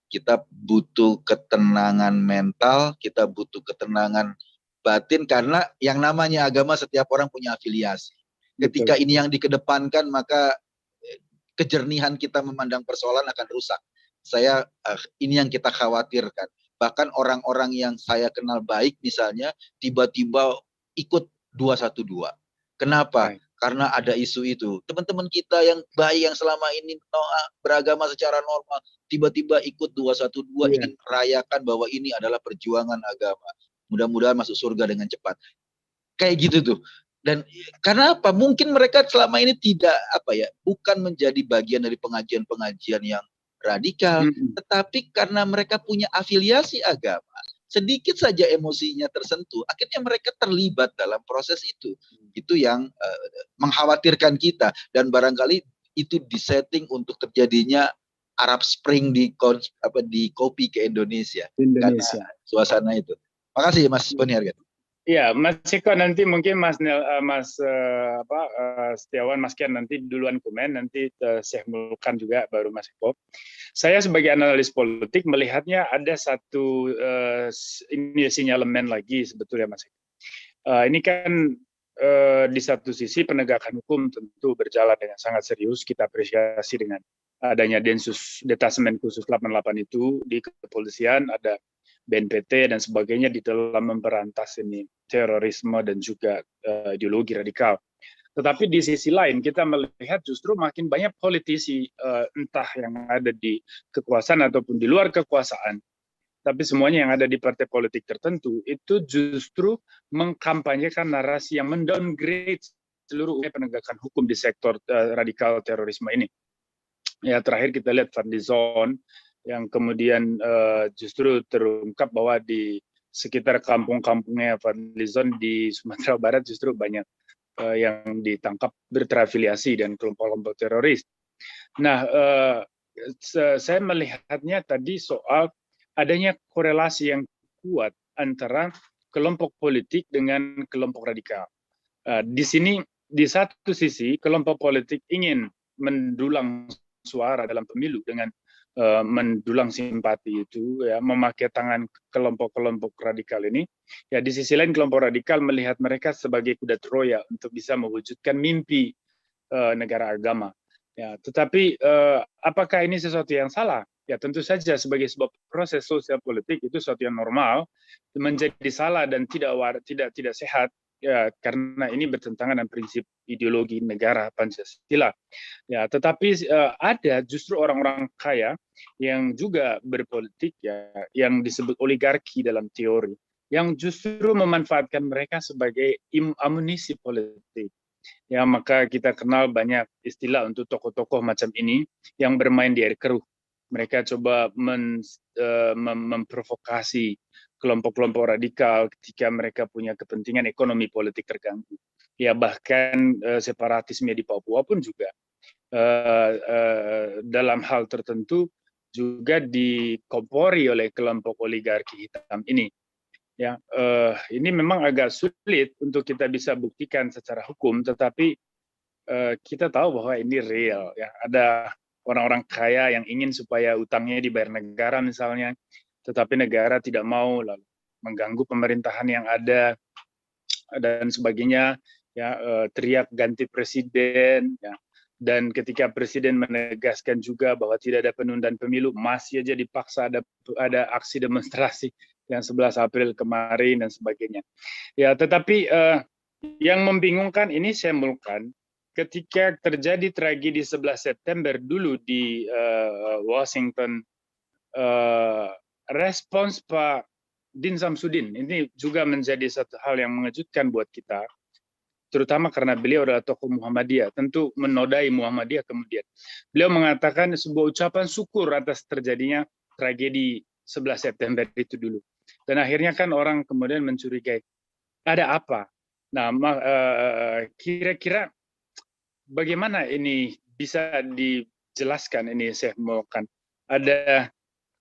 S4: Kita butuh ketenangan mental, kita butuh ketenangan batin, karena yang namanya agama setiap orang punya afiliasi. Ketika ini yang dikedepankan, maka kejernihan kita memandang persoalan akan rusak. Ini yang kita khawatirkan. Bahkan orang-orang yang saya kenal baik misalnya tiba-tiba ikut 212. Kenapa? karena ada isu itu. Teman-teman kita yang baik yang selama ini beragama secara normal tiba-tiba ikut 212 ingin merayakan bahwa ini adalah perjuangan agama. Mudah-mudahan masuk surga dengan cepat. Kayak gitu tuh. Dan karena apa? Mungkin mereka selama ini tidak bukan menjadi bagian dari pengajian-pengajian yang radikal, tetapi karena mereka punya afiliasi agama, sedikit saja emosinya tersentuh, akhirnya mereka terlibat dalam proses itu. Itu yang mengkhawatirkan kita, dan barangkali itu disetting untuk terjadinya Arab Spring di kopi ke Indonesia. Karena suasana itu. Makasih Mas Boni Hargen.
S6: Iya, Mas Eko nanti mungkin Mas Setiawan, Mas Kian nanti duluan komen, nanti Syekh Mulkan juga baru Mas Eko. Saya sebagai analis politik melihatnya ada satu ini sinyalemen lagi sebetulnya Mas Eko. Ini kan di satu sisi penegakan hukum tentu berjalan dengan sangat serius, kita apresiasi dengan adanya Densus Detasemen Khusus 88 itu di kepolisian, ada BNPT dan sebagainya di dalam memberantas ini terorisme dan juga ideologi radikal. Tetapi di sisi lain kita melihat justru makin banyak politisi entah yang ada di kekuasaan ataupun di luar kekuasaan, tapi semuanya yang ada di partai politik tertentu itu justru mengkampanyekan narasi yang mendowngrade seluruh penegakan hukum di sektor radikal terorisme ini. Ya, terakhir kita lihat Fadlizon yang kemudian justru terungkap bahwa di sekitar kampung-kampungnya Fadlizon di Sumatera Barat justru banyak yang ditangkap berterafiliasi dan kelompok-kelompok teroris. Nah, saya melihatnya tadi soal adanya korelasi yang kuat antara kelompok politik dengan kelompok radikal. Di sini, di satu sisi, kelompok politik ingin mendulang suara dalam pemilu dengan mendulang simpati itu, ya, memakai tangan kelompok-kelompok radikal ini. Ya, di sisi lain kelompok radikal melihat mereka sebagai kuda Troya untuk bisa mewujudkan mimpi negara agama. Ya, tetapi apakah ini sesuatu yang salah? Ya, tentu saja sebagai sebuah proses sosial politik itu sesuatu yang normal. Menjadi salah dan tidak sehat, ya, karena ini bertentangan dengan prinsip ideologi negara Pancasila. Ya, tetapi ada justru orang-orang kaya yang juga berpolitik, ya, yang disebut oligarki dalam teori, yang justru memanfaatkan mereka sebagai amunisi politik. Ya, maka kita kenal banyak istilah untuk tokoh-tokoh macam ini yang bermain di air keruh. Mereka coba memprovokasi kelompok-kelompok radikal ketika mereka punya kepentingan ekonomi politik terganggu. Ya, bahkan separatisme di Papua pun juga dalam hal tertentu juga dikompori oleh kelompok oligarki hitam ini. Ya, ini memang agak sulit untuk kita bisa buktikan secara hukum, tetapi kita tahu bahwa ini real. Ya, ada orang-orang kaya yang ingin supaya utangnya dibayar negara misalnya, tetapi negara tidak mau, lalu mengganggu pemerintahan yang ada dan sebagainya. Ya, teriak ganti presiden. Ya. Dan ketika presiden menegaskan juga bahwa tidak ada penundaan pemilu, masih aja dipaksa ada aksi demonstrasi yang 11 April kemarin dan sebagainya. Ya, tetapi yang membingungkan ini saya Mulkan, ketika terjadi tragedi 11 September dulu di Washington, respons Pak Din Samsudin ini juga menjadi satu hal yang mengejutkan buat kita, terutama karena beliau adalah tokoh Muhammadiyah, tentu menodai Muhammadiyah kemudian. Beliau mengatakan sebuah ucapan syukur atas terjadinya tragedi 11 September itu dulu. Dan akhirnya kan orang kemudian mencurigai, ada apa? Nah, kira-kira bagaimana ini bisa dijelaskan ini saya maukan? Ada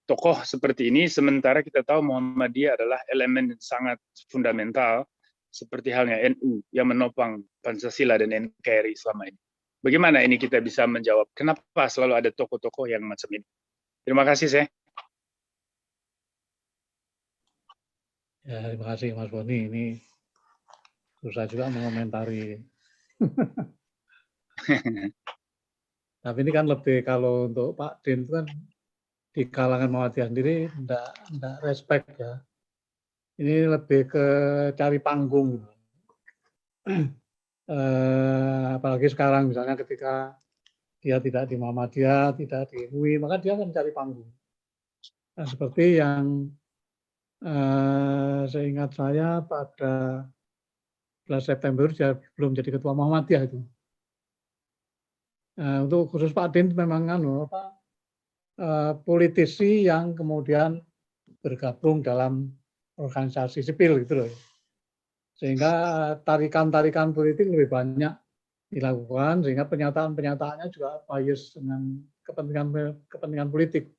S6: tokoh seperti ini, sementara kita tahu Muhammadiyah adalah elemen sangat fundamental, seperti halnya NU yang menopang Pancasila dan NKRI selama ini. Bagaimana ini kita bisa menjawab? Kenapa selalu ada tokoh-tokoh yang macam ini? Terima kasih, saya.
S5: Ya, terima kasih Mas Boni. Ini susah juga mengomentari. Tapi ini kan lebih, kalau untuk Pak Din itu kan di kalangan Muhammadiyah sendiri enggak respect ya. Ini lebih ke cari panggung. apalagi sekarang misalnya ketika dia tidak di Muhammadiyah, tidak di UI, maka dia akan cari panggung. Nah, seperti yang seingat saya pada 11 September dia belum jadi ketua Muhammadiyah itu. Untuk khusus Pak Din memang politisi yang kemudian bergabung dalam organisasi sipil gitu loh. Sehingga tarikan-tarikan politik lebih banyak dilakukan, sehingga pernyataan-pernyataannya juga bias dengan kepentingan politik.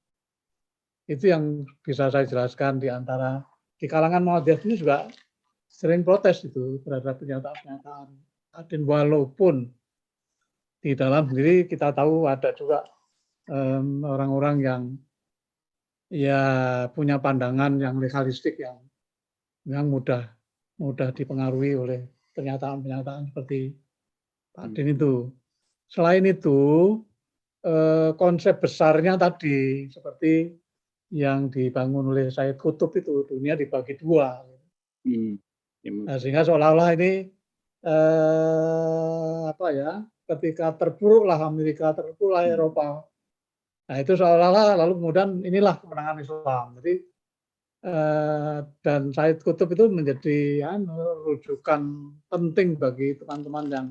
S5: Itu yang bisa saya jelaskan di antara di kalangan Muhammadiyah ini juga sering protes itu terhadap pernyataan-pernyataan Adin, walaupun di dalam sendiri kita tahu ada juga orang-orang yang ya punya pandangan yang legalistik yang mudah dipengaruhi oleh pernyataan-pernyataan seperti Pak Din itu. Selain itu, konsep besarnya tadi seperti yang dibangun oleh Said Qutb itu, dunia dibagi dua. Nah, sehingga seolah-olah ini ketika terpuruklah Amerika, terpuruklah Eropa. Nah, itu seolah-olah lalu kemudian inilah kemenangan Islam. Jadi dan Said Qutb itu menjadi rujukan penting bagi teman-teman yang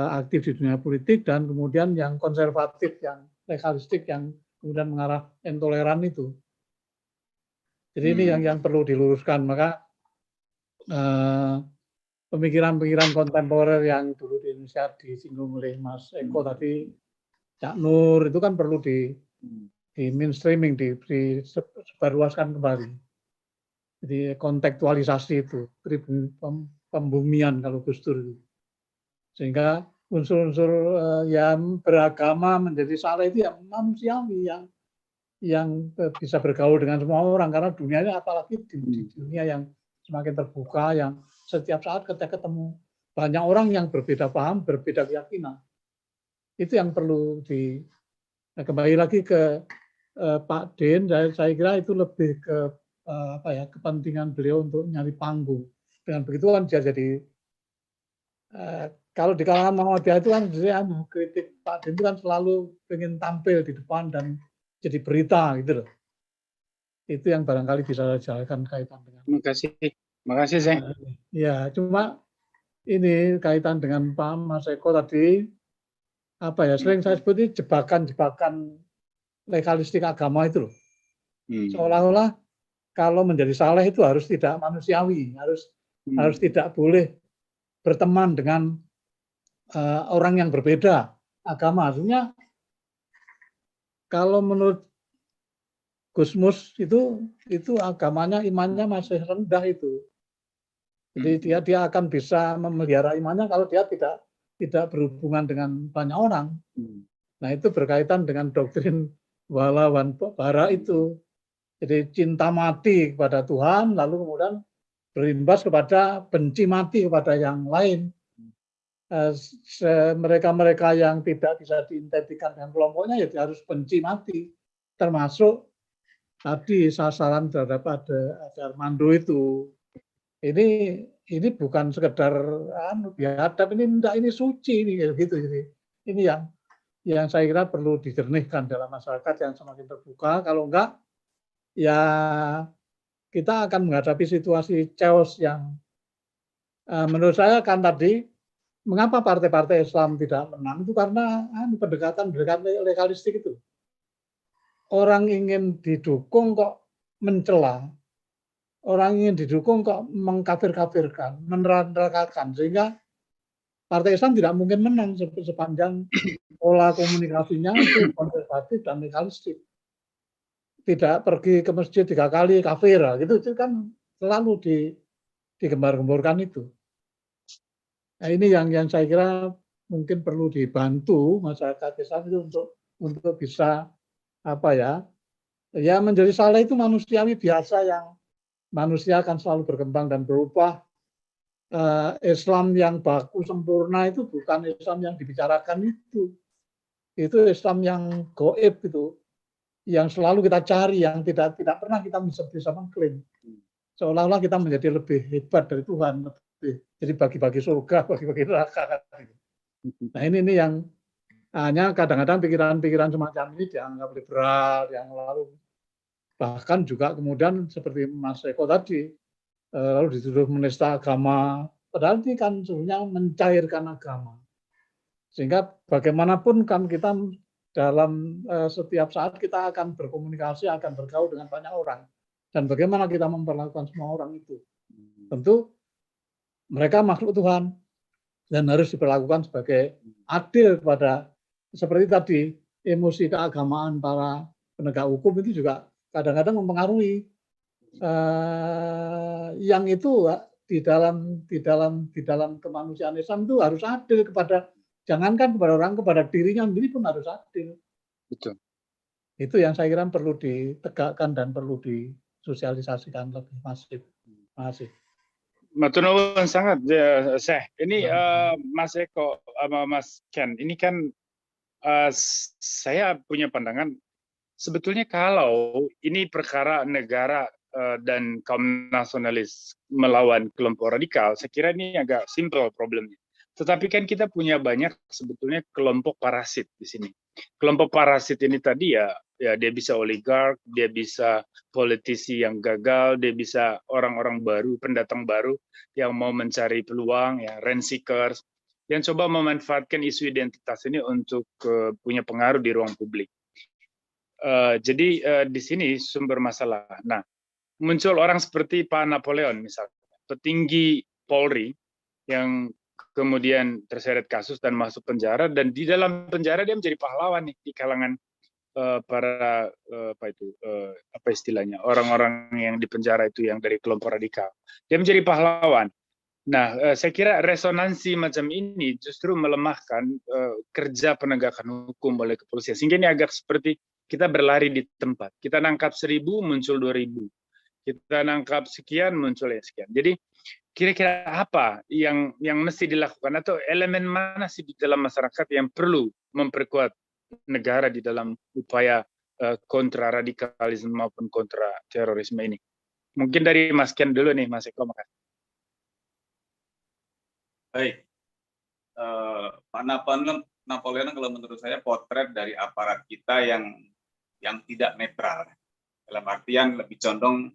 S5: aktif di dunia politik dan kemudian yang konservatif, yang legalistik, yang kemudian mengarah intoleran itu. Jadi ini yang perlu diluruskan. Maka pemikiran-pemikiran kontemporer yang dulu di Indonesia disinggung oleh Mas Eko tadi, Cak Nur, itu kan perlu di mainstreaming, disebarluaskan kembali. Jadi kontekstualisasi itu, pembumian kalau Gus Dur itu. Sehingga unsur-unsur yang beragama menjadi salah itu yang manusiawi, yang bisa bergaul dengan semua orang. Karena dunia ini apalagi di dunia yang semakin terbuka, yang setiap saat ketika ketemu banyak orang yang berbeda paham, berbeda keyakinan. Itu yang perlu kembali lagi ke Pak Din, saya kira itu lebih ke kepentingan beliau untuk nyari panggung. Dengan begitu kan dia jadi kalau di kalangan Muhammadiyah itu kan kritik Pak Din itu kan selalu ingin tampil di depan dan jadi berita gitu loh. Itu yang barangkali bisa dijalankan kaitan dengan.
S6: Makasih saya.
S5: Ya, cuma ini kaitan dengan Pak Mas Eko tadi sering saya sebut ini jebakan-jebakan legalistik agama itu loh. Seolah-olah kalau menjadi saleh itu harus tidak manusiawi, harus tidak boleh berteman dengan orang yang berbeda agama. Artinya kalau menurut Gusmus itu agamanya, imannya masih rendah itu. Jadi dia akan bisa memelihara imannya kalau dia tidak berhubungan dengan banyak orang. Nah, itu berkaitan dengan doktrin wala wan bara itu. Jadi cinta mati kepada Tuhan, lalu kemudian berimbas kepada benci mati kepada yang lain. Mereka-mereka yang tidak bisa diidentikan dengan kelompoknya ya harus benci mati. Termasuk tadi sasaran terhadap ada Armando itu. Ini bukan sekedar biadab, ini suci ini gitu. Ini yang saya kira perlu dijernihkan dalam masyarakat yang semakin terbuka. Kalau enggak, ya kita akan menghadapi situasi chaos yang menurut saya kan tadi, mengapa partai-partai Islam tidak menang itu karena pendekatan legalistik itu. Orang ingin didukung kok mencela, orang ingin didukung kok mengkafir-kafirkan, menerakakan, sehingga partai Islam tidak mungkin menang sepanjang pola komunikasinya itu konservatif dan legalistik. Tidak pergi ke masjid 3 kali kafir, gitu itu kan selalu digembar-gemborkan itu. Nah, ini yang saya kira mungkin perlu dibantu masyarakat Islam itu untuk bisa menjadi saleh itu manusiawi biasa yang manusia akan selalu berkembang dan berubah. Islam yang baku sempurna itu bukan Islam yang dibicarakan itu Islam yang gaib itu, yang selalu kita cari, yang tidak pernah kita bisa mengklaim. Seolah-olah kita menjadi lebih hebat dari Tuhan, Jadi bagi-bagi surga, bagi-bagi neraka. Nah ini yang hanya kadang-kadang pikiran-pikiran semacam ini dianggap liberal, yang lalu bahkan juga kemudian seperti Mas Eko tadi, lalu dituduh menista agama, padahal ini kan sebenarnya mencairkan agama. Sehingga bagaimanapun kan kita dalam setiap saat kita akan berkomunikasi, akan bergaul dengan banyak orang. Dan bagaimana kita memperlakukan semua orang itu. Tentu mereka makhluk Tuhan dan harus diperlakukan sebagai adil pada, seperti tadi, emosi keagamaan para penegak hukum itu juga kadang-kadang mempengaruhi yang itu di dalam kemanusiaan Islam itu harus adil kepada, jangankan kepada orang, kepada dirinya sendiri pun harus adil.
S6: Betul.
S5: Itu yang saya kira perlu ditegakkan dan perlu disosialisasikan lebih masif. Terima kasih.
S6: Matur nuwun sangat, Syekh. Ini Mas Eko sama Mas Ken, ini kan saya punya pandangan, sebetulnya kalau ini perkara negara dan kaum nasionalis melawan kelompok radikal, saya kira ini agak simple problemnya. Tetapi kan kita punya banyak sebetulnya kelompok parasit di sini. Kelompok parasit ini tadi ya dia bisa oligark, dia bisa politisi yang gagal, dia bisa orang-orang baru, pendatang baru yang mau mencari peluang, ya rent seekers, yang coba memanfaatkan isu identitas ini untuk punya pengaruh di ruang publik. Jadi di sini sumber masalah. Nah, muncul orang seperti Pak Napoleon misalnya, petinggi Polri yang kemudian terseret kasus dan masuk penjara, dan di dalam penjara dia menjadi pahlawan nih di kalangan para apa istilahnya, orang-orang yang di penjara itu yang dari kelompok radikal. Dia menjadi pahlawan. Nah, saya kira resonansi macam ini justru melemahkan kerja penegakan hukum oleh kepolisian. Sehingga ini agak seperti kita berlari di tempat. Kita nangkap 1000 muncul 2000. Kita nangkap sekian muncul sekian. Jadi kira-kira apa yang mesti dilakukan, atau elemen mana sih di dalam masyarakat yang perlu memperkuat negara di dalam upaya kontra radikalisme maupun kontra terorisme ini? Mungkin dari Mas Ken dulu nih, Mas Eko. Makasih.
S2: Baik, Pak Napoleon kalau menurut saya potret dari aparat kita yang tidak netral, dalam artian lebih condong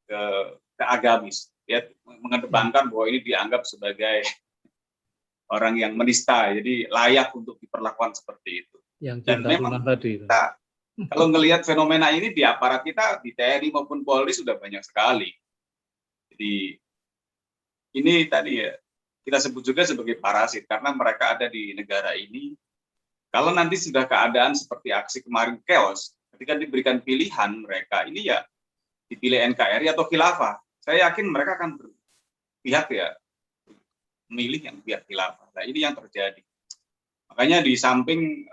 S2: ke agamis. Dia mengedepankan bahwa ini dianggap sebagai orang yang menista, jadi layak untuk diperlakukan seperti itu. Dan memang kita, kalau ngelihat fenomena ini di aparat kita, di TNI maupun Polri sudah banyak sekali. Jadi ini tadi ya, kita sebut juga sebagai parasit, karena mereka ada di negara ini. Kalau nanti sudah keadaan seperti aksi kemarin chaos, ketika diberikan pilihan mereka, ini ya dipilih NKRI atau khilafah. Saya yakin mereka akan berpihak ya, memilih yang pihak khilafah. Nah ini yang terjadi. Makanya di samping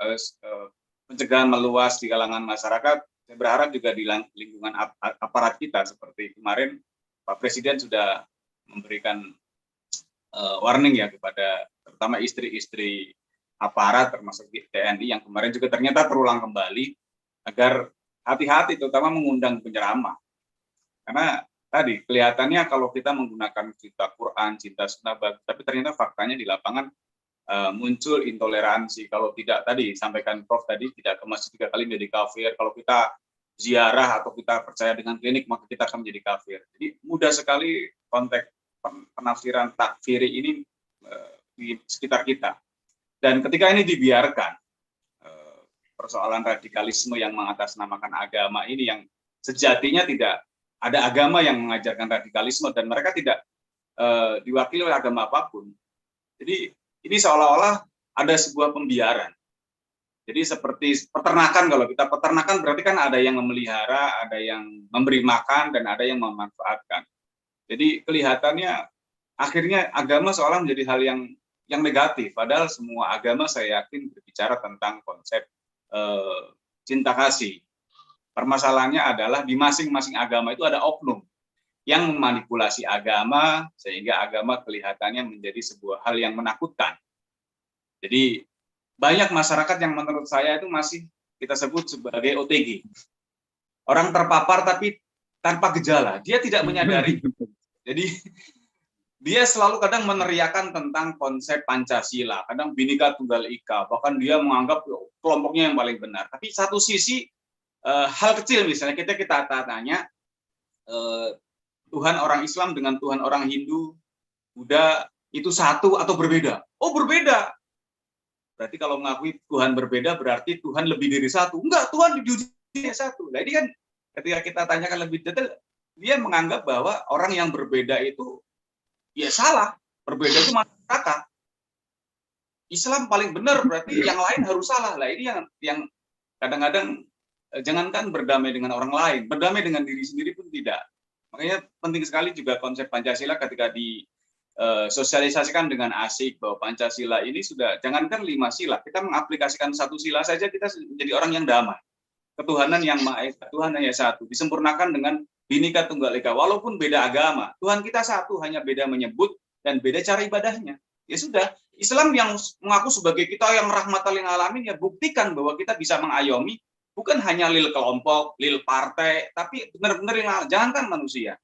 S2: pencegahan meluas di kalangan masyarakat, saya berharap juga di lingkungan aparat kita, seperti kemarin Pak Presiden sudah memberikan warning ya kepada terutama istri-istri aparat termasuk TNI yang kemarin juga ternyata terulang kembali, agar hati-hati terutama mengundang penceramah. Karena tadi kelihatannya kalau kita menggunakan cinta Quran, cinta sunnah, tapi ternyata faktanya di lapangan muncul intoleransi. Kalau tidak, tadi sampaikan Prof tadi, tidak ke masjid 3 kali menjadi kafir. Kalau kita ziarah atau kita percaya dengan klinik, maka kita akan menjadi kafir. Jadi mudah sekali konteks penafsiran takfiri ini di sekitar kita. Dan ketika ini dibiarkan, persoalan radikalisme yang mengatasnamakan agama ini, yang sejatinya tidak ada agama yang mengajarkan radikalisme, dan mereka tidak diwakili oleh agama apapun. Jadi ini seolah-olah ada sebuah pembiaran. Jadi seperti peternakan, kalau kita peternakan berarti kan ada yang memelihara, ada yang memberi makan, dan ada yang memanfaatkan. Jadi kelihatannya akhirnya agama seolah menjadi hal yang negatif, padahal semua agama saya yakin berbicara tentang konsep cinta kasih. Permasalahannya adalah di masing-masing agama itu ada oknum yang memanipulasi agama sehingga agama kelihatannya menjadi sebuah hal yang menakutkan. Jadi banyak masyarakat yang menurut saya itu masih kita sebut sebagai OTG. Orang terpapar tapi tanpa gejala, dia tidak menyadari. Jadi dia selalu kadang meneriakan tentang konsep Pancasila, kadang Bhinneka Tunggal Ika, bahkan dia menganggap kelompoknya yang paling benar. Tapi satu sisi hal kecil misalnya kita tanya Tuhan orang Islam dengan Tuhan orang Hindu, Buddha itu satu atau berbeda? Oh berbeda. Berarti kalau mengakui Tuhan berbeda berarti Tuhan lebih dari satu. Enggak, Tuhan di dunia satu. Nah ini kan ketika kita tanyakan lebih detail, dia menganggap bahwa orang yang berbeda itu ya salah, berbeda itu masyarakat. Islam paling benar berarti yang lain harus salah. Lah ini yang kadang-kadang jangankan berdamai dengan orang lain, berdamai dengan diri sendiri pun tidak. Makanya penting sekali juga konsep Pancasila ketika disosialisasikan dengan asik bahwa Pancasila ini sudah jangankan 5 sila, kita mengaplikasikan 1 sila saja kita menjadi orang yang damai. Ketuhanan yang Maha Esa, Tuhan hanya satu, disempurnakan dengan Bhinneka Tunggal Ika, walaupun beda agama, Tuhan kita satu, hanya beda menyebut dan beda cara ibadahnya. Ya sudah, Islam yang mengaku sebagai kita yang rahmatan lil alamin, ya buktikan bahwa kita bisa mengayomi, bukan hanya lil kelompok, lil partai, tapi benar-benar jangankan manusia,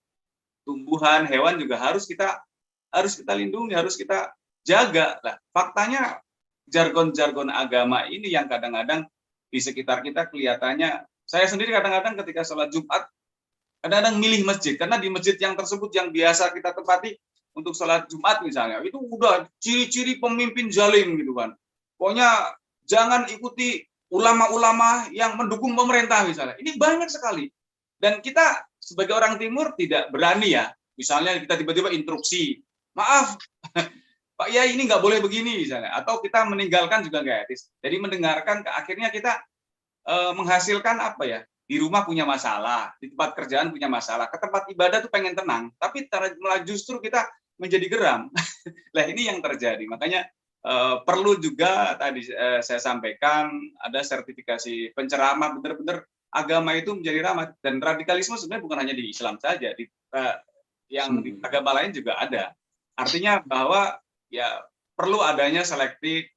S2: tumbuhan, hewan juga harus kita lindungi, harus kita jaga. Lah, faktanya jargon-jargon agama ini yang kadang-kadang di sekitar kita kelihatannya, saya sendiri kadang-kadang ketika sholat Jumat kadang-kadang milih masjid, karena di masjid yang tersebut yang biasa kita tempati untuk sholat Jumat misalnya, itu udah ciri-ciri pemimpin zalim gitu kan. Pokoknya jangan ikuti ulama-ulama yang mendukung pemerintah misalnya. Ini banyak sekali. Dan kita sebagai orang timur tidak berani ya, misalnya kita tiba-tiba instruksi, maaf, Pak Yai ini nggak boleh begini misalnya, atau kita meninggalkan juga nggak etis. Jadi mendengarkan, akhirnya kita menghasilkan apa ya? Di rumah punya masalah, di tempat kerjaan punya masalah, ke tempat ibadah tuh pengen tenang, tapi malah justru kita menjadi geram. Nah ini yang terjadi, makanya perlu juga tadi saya sampaikan ada sertifikasi penceramah, benar-benar agama itu menjadi ramah, dan radikalisme sebenarnya bukan hanya di Islam saja, di agama lain juga ada. Artinya bahwa ya perlu adanya selektif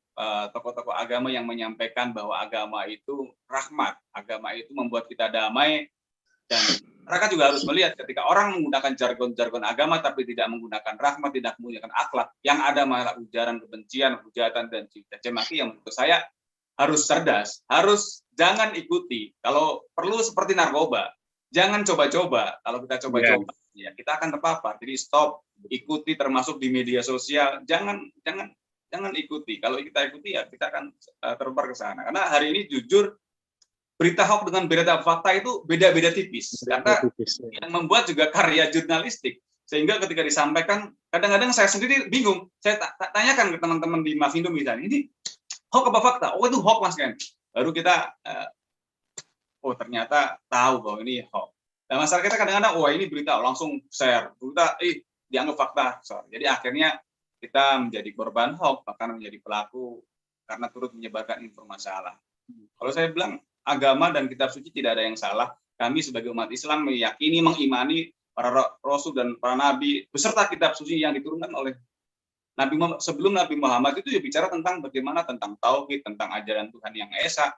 S2: tokoh-tokoh agama yang menyampaikan bahwa agama itu rahmat, agama itu membuat kita damai, dan mereka juga harus melihat ketika orang menggunakan jargon-jargon agama tapi tidak menggunakan rahmat, tidak menggunakan akhlak, yang ada malah ujaran kebencian, hujatan, dan caci maki, yang menurut saya harus cerdas, harus jangan ikuti. Kalau perlu seperti narkoba, jangan coba-coba. Kalau kita coba-coba, ya kita akan terpapar. Jadi stop, ikuti, termasuk di media sosial, jangan ikuti. Kalau kita ikuti ya kita akan terpapar ke sana. Karena hari ini jujur berita hoax dengan berita fakta itu beda-beda tipis. Karena yang membuat juga karya jurnalistik. Sehingga ketika disampaikan, kadang-kadang saya sendiri bingung. Saya tanyakan ke teman-teman di Mavindo misalnya, ini hoax apa fakta? Oh itu hoax Mas kan. Baru kita oh ternyata tahu bahwa ini hoax. Dan masyarakat kita kadang-kadang wah ini berita langsung share. Berita dianggap fakta. Jadi akhirnya kita menjadi korban hoax, bahkan menjadi pelaku karena turut menyebarkan informasi salah. Kalau saya bilang agama dan kitab suci tidak ada yang salah. Kami sebagai umat Islam meyakini, mengimani para rasul dan para nabi beserta kitab suci yang diturunkan oleh Nabi Muhammad. Sebelum Nabi Muhammad itu ya bicara tentang bagaimana tentang tauhid, tentang ajaran Tuhan yang esa.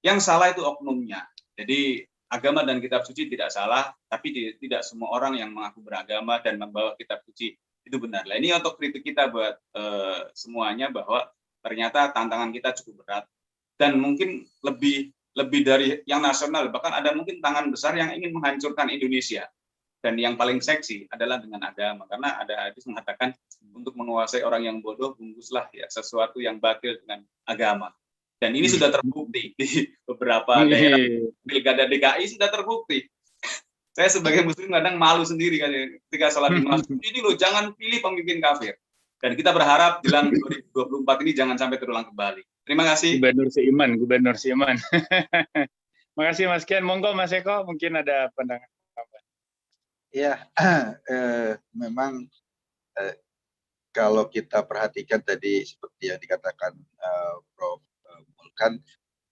S2: Yang salah itu oknumnya. Jadi agama dan kitab suci tidak salah, tapi tidak semua orang yang mengaku beragama dan membawa kitab suci itu benar. Nah, ini untuk kritik kita buat semuanya bahwa ternyata tantangan kita cukup berat dan mungkin lebih dari yang nasional, bahkan ada mungkin tangan besar yang ingin menghancurkan Indonesia. Dan yang paling seksi adalah dengan agama, karena ada hadis mengatakan untuk menguasai orang yang bodoh bungkuslah ya sesuatu yang batil dengan agama. Dan ini sudah terbukti di beberapa daerah pilkada DKI sudah terbukti. Saya sebagai muslim kadang malu sendiri kan ketika sholat di masjid. Ini loh, jangan pilih pemimpin kafir. Dan kita berharap jelang 2024 ini jangan sampai terulang kembali. Terima kasih.
S6: Gubernur Seiman. Makasih Mas Kian. Monggo Mas Eko, mungkin ada pandangan.
S4: Ya, memang kalau kita perhatikan tadi seperti yang dikatakan Prof. Mulkan,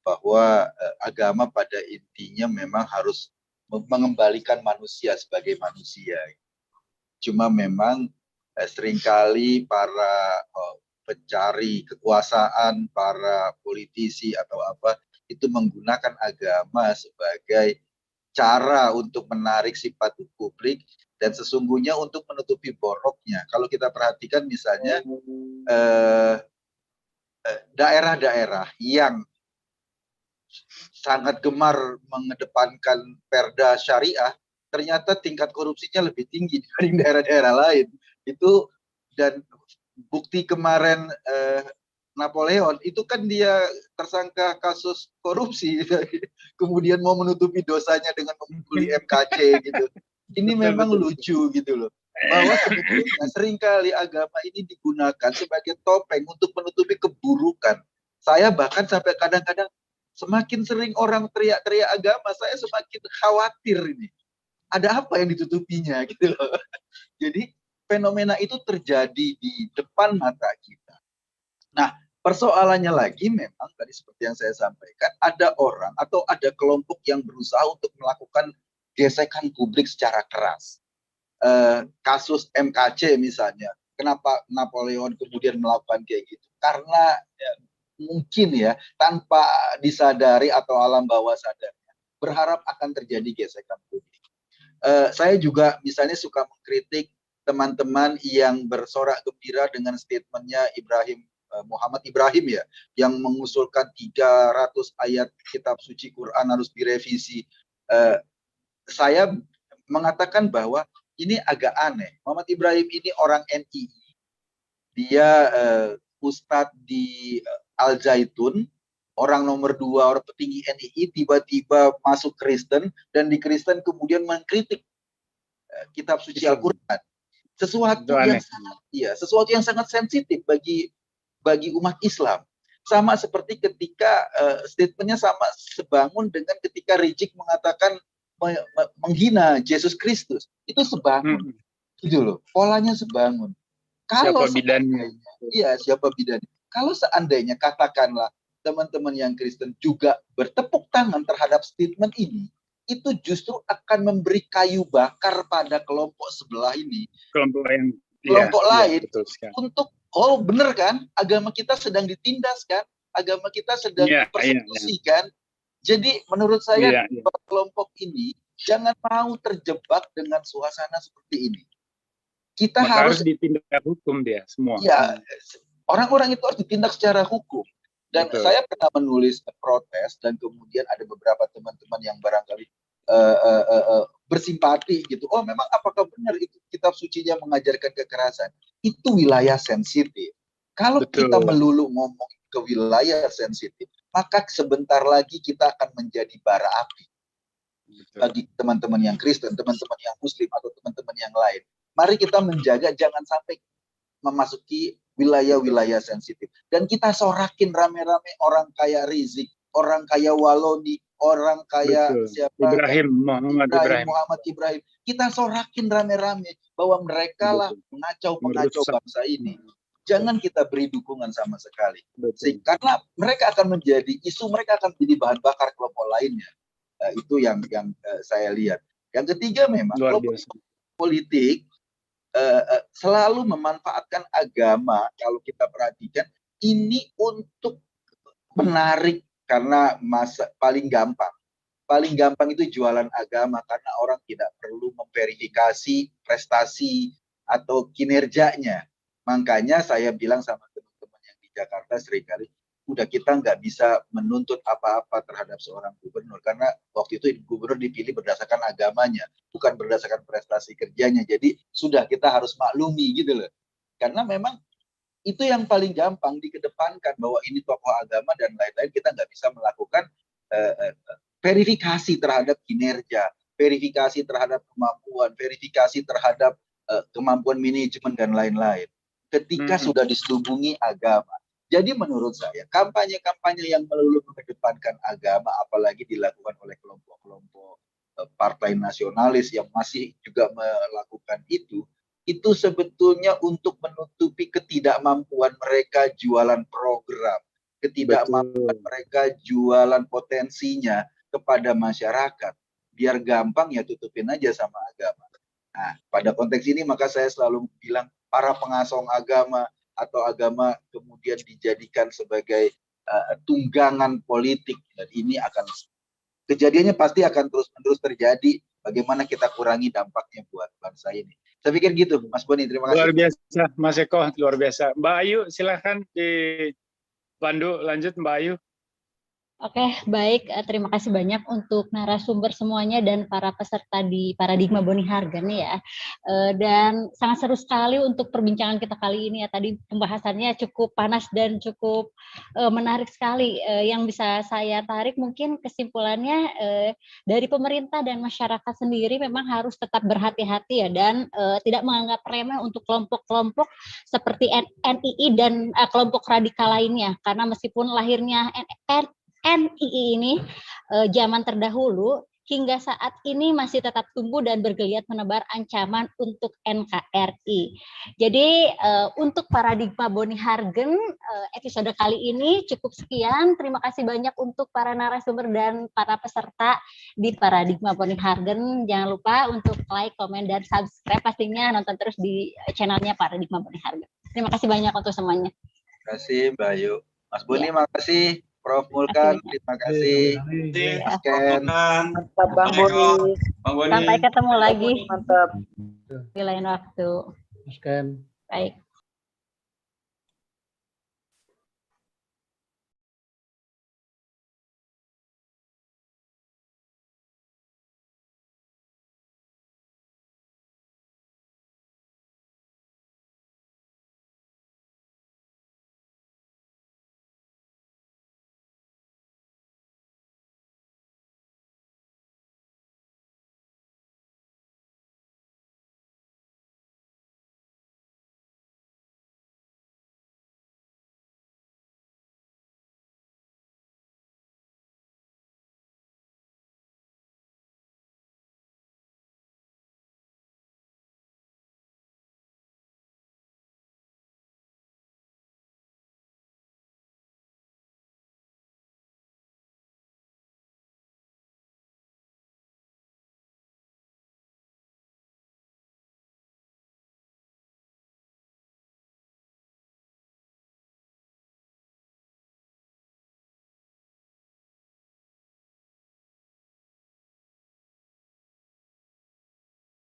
S4: bahwa agama pada intinya memang harus mengembalikan manusia sebagai manusia. Cuma memang seringkali para pencari kekuasaan, para politisi atau apa, itu menggunakan agama sebagai cara untuk menarik simpati publik Dan sesungguhnya untuk menutupi boroknya, kalau kita perhatikan misalnya daerah-daerah yang sangat gemar mengedepankan perda syariah, ternyata tingkat korupsinya lebih tinggi dibanding daerah-daerah lain. Itu, dan bukti kemarin Napoleon itu kan dia tersangka kasus korupsi, kemudian mau menutupi dosanya dengan membuli MKC gitu. Ini memang lucu gitu loh, bahwa sebetulnya seringkali agama ini digunakan sebagai topeng untuk menutupi keburukan. Saya bahkan sampai kadang-kadang semakin sering orang teriak-teriak agama, saya semakin khawatir ini. Ada apa yang ditutupinya gitu loh. Jadi fenomena itu terjadi di depan mata kita. Nah, persoalannya lagi memang tadi seperti yang saya sampaikan, ada orang atau ada kelompok yang berusaha untuk melakukan gesekan publik secara keras. Kasus MKC misalnya, kenapa Napoleon kemudian melakukan kayak gitu? Karena mungkin ya tanpa disadari atau alam bawah sadarnya berharap akan terjadi gesekan publik. Saya juga misalnya suka mengkritik teman-teman yang bersorak gembira dengan statementnya Muhammad Ibrahim ya, yang mengusulkan 300 ayat kitab suci Quran harus direvisi. Saya mengatakan bahwa ini agak aneh. Muhammad Ibrahim ini orang NII, dia ustadz di Al Zaitun, orang nomor 2, orang petinggi NII, tiba-tiba masuk Kristen, dan di Kristen kemudian mengkritik kitab suci Al-Quran. Sesuatu yang sangat sensitif bagi umat Islam. Sama seperti ketika statementnya sama sebangun dengan ketika Rizik mengatakan menghina Yesus Kristus. Itu sebangun. Gitu loh. Polanya sebangun. Kalau
S6: siapa bidannya?
S4: Iya, siapa bidannya? Kalau seandainya katakanlah teman-teman yang Kristen juga bertepuk tangan terhadap statement ini, itu justru akan memberi kayu bakar pada kelompok sebelah ini. Kelompok lain untuk, oh bener kan, agama kita sedang ditindas kan, agama kita sedang dipersekusi kan. Jadi menurut saya kelompok ini jangan mau terjebak dengan suasana seperti ini. Kita harus
S6: ditindak hukum dia semua.
S4: Ya, orang-orang itu harus ditindak secara hukum. Dan saya pernah menulis protes dan kemudian ada beberapa teman-teman yang barangkali bersimpati gitu. Oh, memang apakah benar itu kitab sucinya mengajarkan kekerasan? Itu wilayah sensitif. Kalau kita melulu ngomong ke wilayah sensitif, maka sebentar lagi kita akan menjadi bara api. Bagi teman-teman yang Kristen, teman-teman yang Muslim atau teman-teman yang lain. Mari kita menjaga jangan sampai memasuki wilayah-wilayah sensitif. Dan kita sorakin rame-rame orang kayak Rizik, orang kayak Waloni, orang kayak Muhammad Ibrahim. Kita sorakin rame-rame bahwa mereka lah mengacau-pengacau bangsa ini. Jangan kita beri dukungan sama sekali. Karena mereka akan menjadi isu, mereka akan menjadi bahan bakar kelompok lainnya. Itu yang saya lihat. Yang ketiga memang kelompok politik selalu memanfaatkan agama, kalau kita perhatikan ini untuk menarik, karena paling gampang itu jualan agama, karena orang tidak perlu memverifikasi prestasi atau kinerjanya. Makanya saya bilang sama teman-teman yang di Jakarta seringkali, udah kita nggak bisa menuntut apa-apa terhadap seorang gubernur, karena waktu itu gubernur dipilih berdasarkan agamanya, bukan berdasarkan prestasi kerjanya. Jadi sudah, kita harus maklumi gitu loh. Karena memang itu yang paling gampang dikedepankan, bahwa ini tokoh agama dan lain-lain. Kita nggak bisa melakukan verifikasi terhadap kinerja, verifikasi terhadap kemampuan, verifikasi terhadap kemampuan manajemen dan lain-lain. Ketika sudah diselubungi agama. Jadi menurut saya, kampanye-kampanye yang melulu mengedepankan agama, apalagi dilakukan oleh kelompok-kelompok partai nasionalis yang masih juga melakukan itu sebetulnya untuk menutupi ketidakmampuan mereka jualan program, ketidakmampuan mereka jualan potensinya kepada masyarakat. Biar gampang ya tutupin aja sama agama. Nah, pada konteks ini maka saya selalu bilang, para pengasong agama atau agama kemudian dijadikan sebagai tunggangan politik, dan ini akan kejadiannya pasti akan terus-menerus terjadi Bagaimana kita kurangi dampaknya buat bangsa ini. Saya pikir gitu, Mas Boni. Terima kasih.
S6: Luar biasa, Mas Eko, luar biasa. Mbak Ayu, silahkan dipandu lanjut, Mbak Ayu.
S1: Oke, baik. Terima kasih banyak untuk narasumber semuanya dan para peserta di Paradigma Boni Hargen ya. Dan sangat seru sekali untuk perbincangan kita kali ini ya. Tadi pembahasannya cukup panas dan cukup menarik sekali. Yang bisa saya tarik mungkin kesimpulannya dari pemerintah dan masyarakat sendiri memang harus tetap berhati-hati ya dan tidak menganggap remeh untuk kelompok-kelompok seperti NII dan kelompok radikal lainnya. Karena meskipun lahirnya NII ini zaman terdahulu hingga saat ini masih tetap tumbuh dan bergeliat menebar ancaman untuk NKRI. Jadi untuk Paradigma Boni Hargen episode kali ini cukup sekian. Terima kasih banyak untuk para narasumber dan para peserta di Paradigma Boni Hargen. Jangan lupa untuk like, komen, dan subscribe pastinya nonton terus di channelnya Paradigma Boni Hargen. Terima kasih banyak untuk semuanya.
S4: Terima kasih Mbak Ayu. Mas Boni,
S1: Ya.
S4: makasih. Prof. Mulkan, terima kasih. Mas Ken.
S8: Mantap Bang Boni.
S2: Bang Boni.
S1: Sampai ketemu lagi
S8: Mantap.
S1: di lain waktu.
S5: Mas Ken.
S1: Baik.